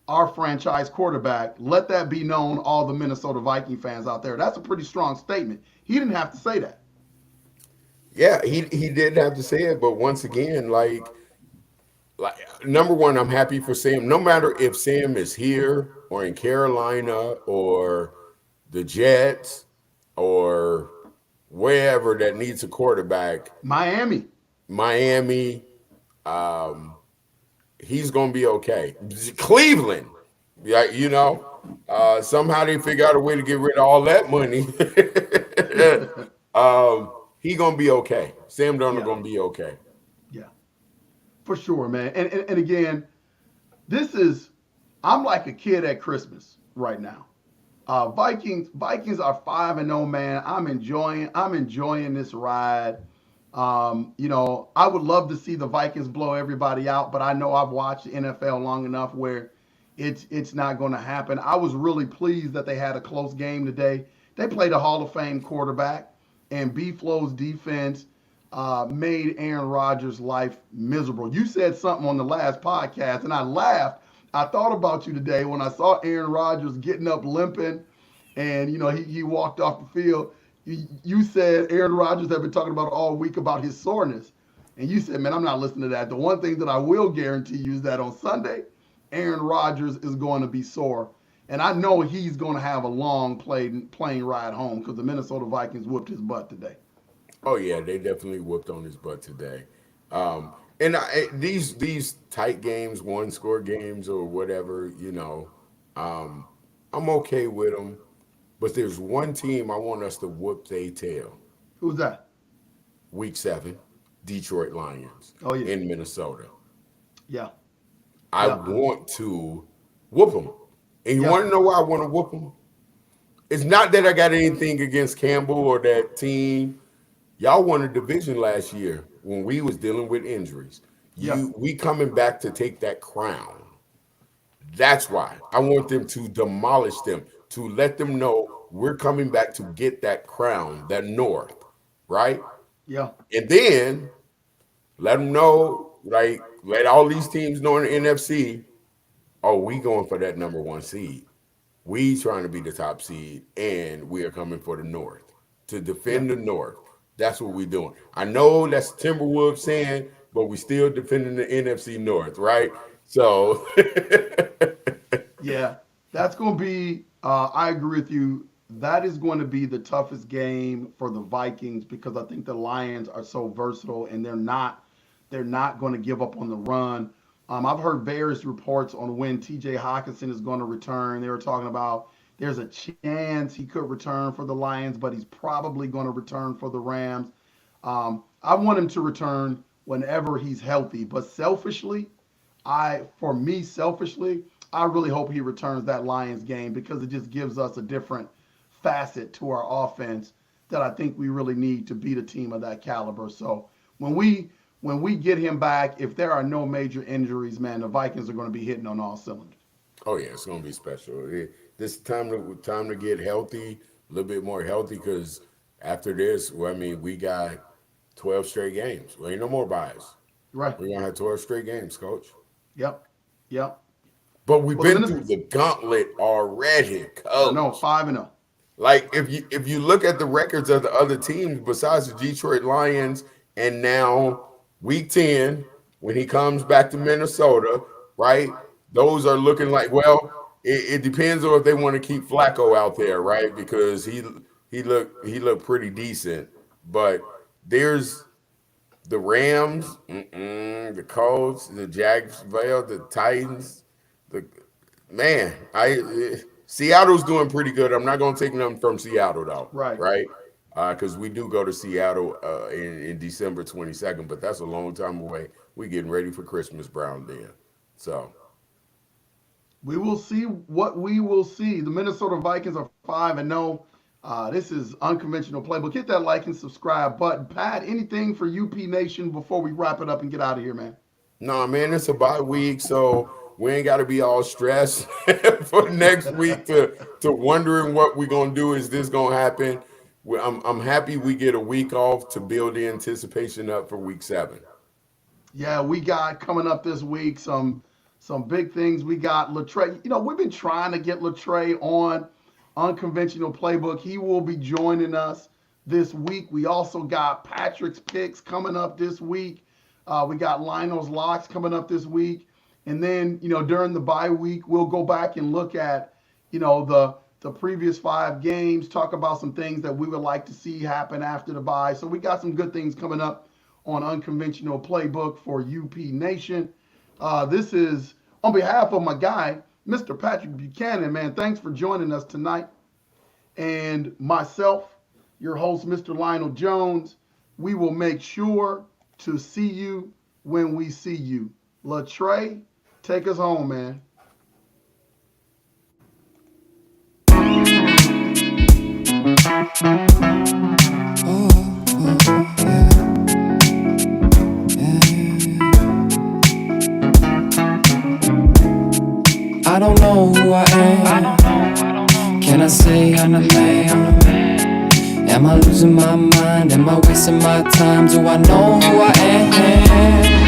[SPEAKER 2] our franchise quarterback. Let that be known, all the Minnesota Viking fans out there. That's a pretty strong statement. He didn't have to say that.
[SPEAKER 3] Yeah, he didn't have to say it, but once again, like number one, I'm happy for Sam. No matter if Sam is here or in Carolina or the Jets or wherever that needs a quarterback,
[SPEAKER 2] Miami.
[SPEAKER 3] Miami, um, he's gonna be okay. Cleveland, yeah, somehow they figure out a way to get rid of all that money. He gonna be okay. Sam Darnold
[SPEAKER 2] Yeah,
[SPEAKER 3] gonna be okay.
[SPEAKER 2] yeah, for sure, man. And again, this is I'm like a kid at Christmas right now. Vikings are 5-0, man. I'm enjoying this ride. I would love to see the Vikings blow everybody out, but I know I've watched the NFL long enough where it's not going to happen. I was really pleased that they had a close game today. They played a Hall of Fame quarterback, and B Flow's defense made Aaron Rodgers' life miserable. You said something on the last podcast, and I laughed. I thought about you today when I saw Aaron Rodgers getting up limping, and he walked off the field. You said Aaron Rodgers had been talking about all week about his soreness, and you said, "Man, I'm not listening to that." The one thing that I will guarantee you is that on Sunday, Aaron Rodgers is going to be sore, And I know he's going to have a long plane ride home because the Minnesota Vikings whooped his butt today.
[SPEAKER 3] Oh yeah, they definitely whooped on his butt today. And these tight games, one score games or whatever, um, I'm okay with them. But there's one team I want us to whoop their tail.
[SPEAKER 2] Who's that?
[SPEAKER 3] Week 7, Detroit Lions
[SPEAKER 2] Oh, yeah.
[SPEAKER 3] in Minnesota.
[SPEAKER 2] Yeah.
[SPEAKER 3] I
[SPEAKER 2] Yeah.
[SPEAKER 3] want to whoop them. And you
[SPEAKER 2] Yeah.
[SPEAKER 3] want to know why I want to whoop them? It's not that I got anything against Campbell or that team. Y'all won a division last year when we was dealing with injuries.
[SPEAKER 2] Yeah.
[SPEAKER 3] We coming back to take that crown. That's why I want them to demolish them, to let them know we're coming back to get that crown, that North, right?
[SPEAKER 2] Yeah.
[SPEAKER 3] And then let them know, like, let all these teams know in the NFC, oh, we going for that number 1 seed. We trying to be the top seed, and we are coming for the North to
[SPEAKER 2] Yeah.
[SPEAKER 3] defend the North. That's what we're doing. I know that's Timberwolves saying, but we still defending the NFC North, right? So,
[SPEAKER 2] Yeah. That's going to be, I agree with you. That is going to be the toughest game for the Vikings because I think the Lions are so versatile and they're not going to give up on the run. I've heard various reports on when TJ Hawkinson is going to return. They were talking about there's a chance he could return for the Lions, but he's probably going to return for the Rams. I want him to return whenever he's healthy, but selfishly, I really hope he returns that Lions game because it just gives us a different facet to our offense that I think we really need to beat a team of that caliber. So when we get him back, if there are no major injuries, man, the Vikings are going to be hitting on all cylinders.
[SPEAKER 3] oh yeah, it's gonna be special. This time to get healthy, a little bit more healthy, because after this, well, I mean, we got 12 straight games. Well, ain't no more buys.
[SPEAKER 2] Right.
[SPEAKER 3] We're gonna have 12 straight games, coach.
[SPEAKER 2] Yep. Yep.
[SPEAKER 3] But we've
[SPEAKER 2] Well, the
[SPEAKER 3] been
[SPEAKER 2] minutes,
[SPEAKER 3] through the gauntlet already,
[SPEAKER 2] I know,
[SPEAKER 3] coach.
[SPEAKER 2] 5-0.
[SPEAKER 3] Like if you look at the records of the other teams besides the Detroit Lions, and now week 10 when he comes back to Minnesota, right? Those are looking like, well, it depends on if they want to keep Flacco out there, right? Because he looked pretty decent, but there's the Rams, the Colts, the Jacksonville, the Titans, the man. Seattle's doing pretty good. I'm not gonna take nothing from Seattle though,
[SPEAKER 2] Right.
[SPEAKER 3] right? Because we do go to Seattle in December 22nd, but that's a long time away. We're getting ready for Christmas Brown then. So
[SPEAKER 2] We will see what we will see. The Minnesota Vikings are 5-0. This is unconventional playbook. Hit that like and subscribe button. Pat, anything for UP Nation before we wrap it up and get out of here, man?
[SPEAKER 3] no, man, it's a bye week, so we ain't got to be all stressed for next week to wondering what we're gonna do. Is this gonna happen? I'm happy we get a week off to build the anticipation up for week 7.
[SPEAKER 2] Yeah, we got coming up this week some big things. We got Latrey. We've been trying to get Latrey on unconventional playbook. He will be joining us this week. We also got Patrick's picks coming up this week. We got Lionel's locks coming up this week. And then, during the bye week, we'll go back and look at, the previous 5 games, talk about some things that we would like to see happen after the bye. So we got some good things coming up on unconventional playbook for UP Nation. This is on behalf of my guy, Mr. Patrick Buchanan, man. Thanks for joining us tonight. And myself, your host, Mr. Lionel Jones, we will make sure to see you when we see you. Latrey, take us home, man.
[SPEAKER 4] I don't know who I am. Can I say I'm a man? Am I losing my mind? Am I wasting my time? Do I know who I am?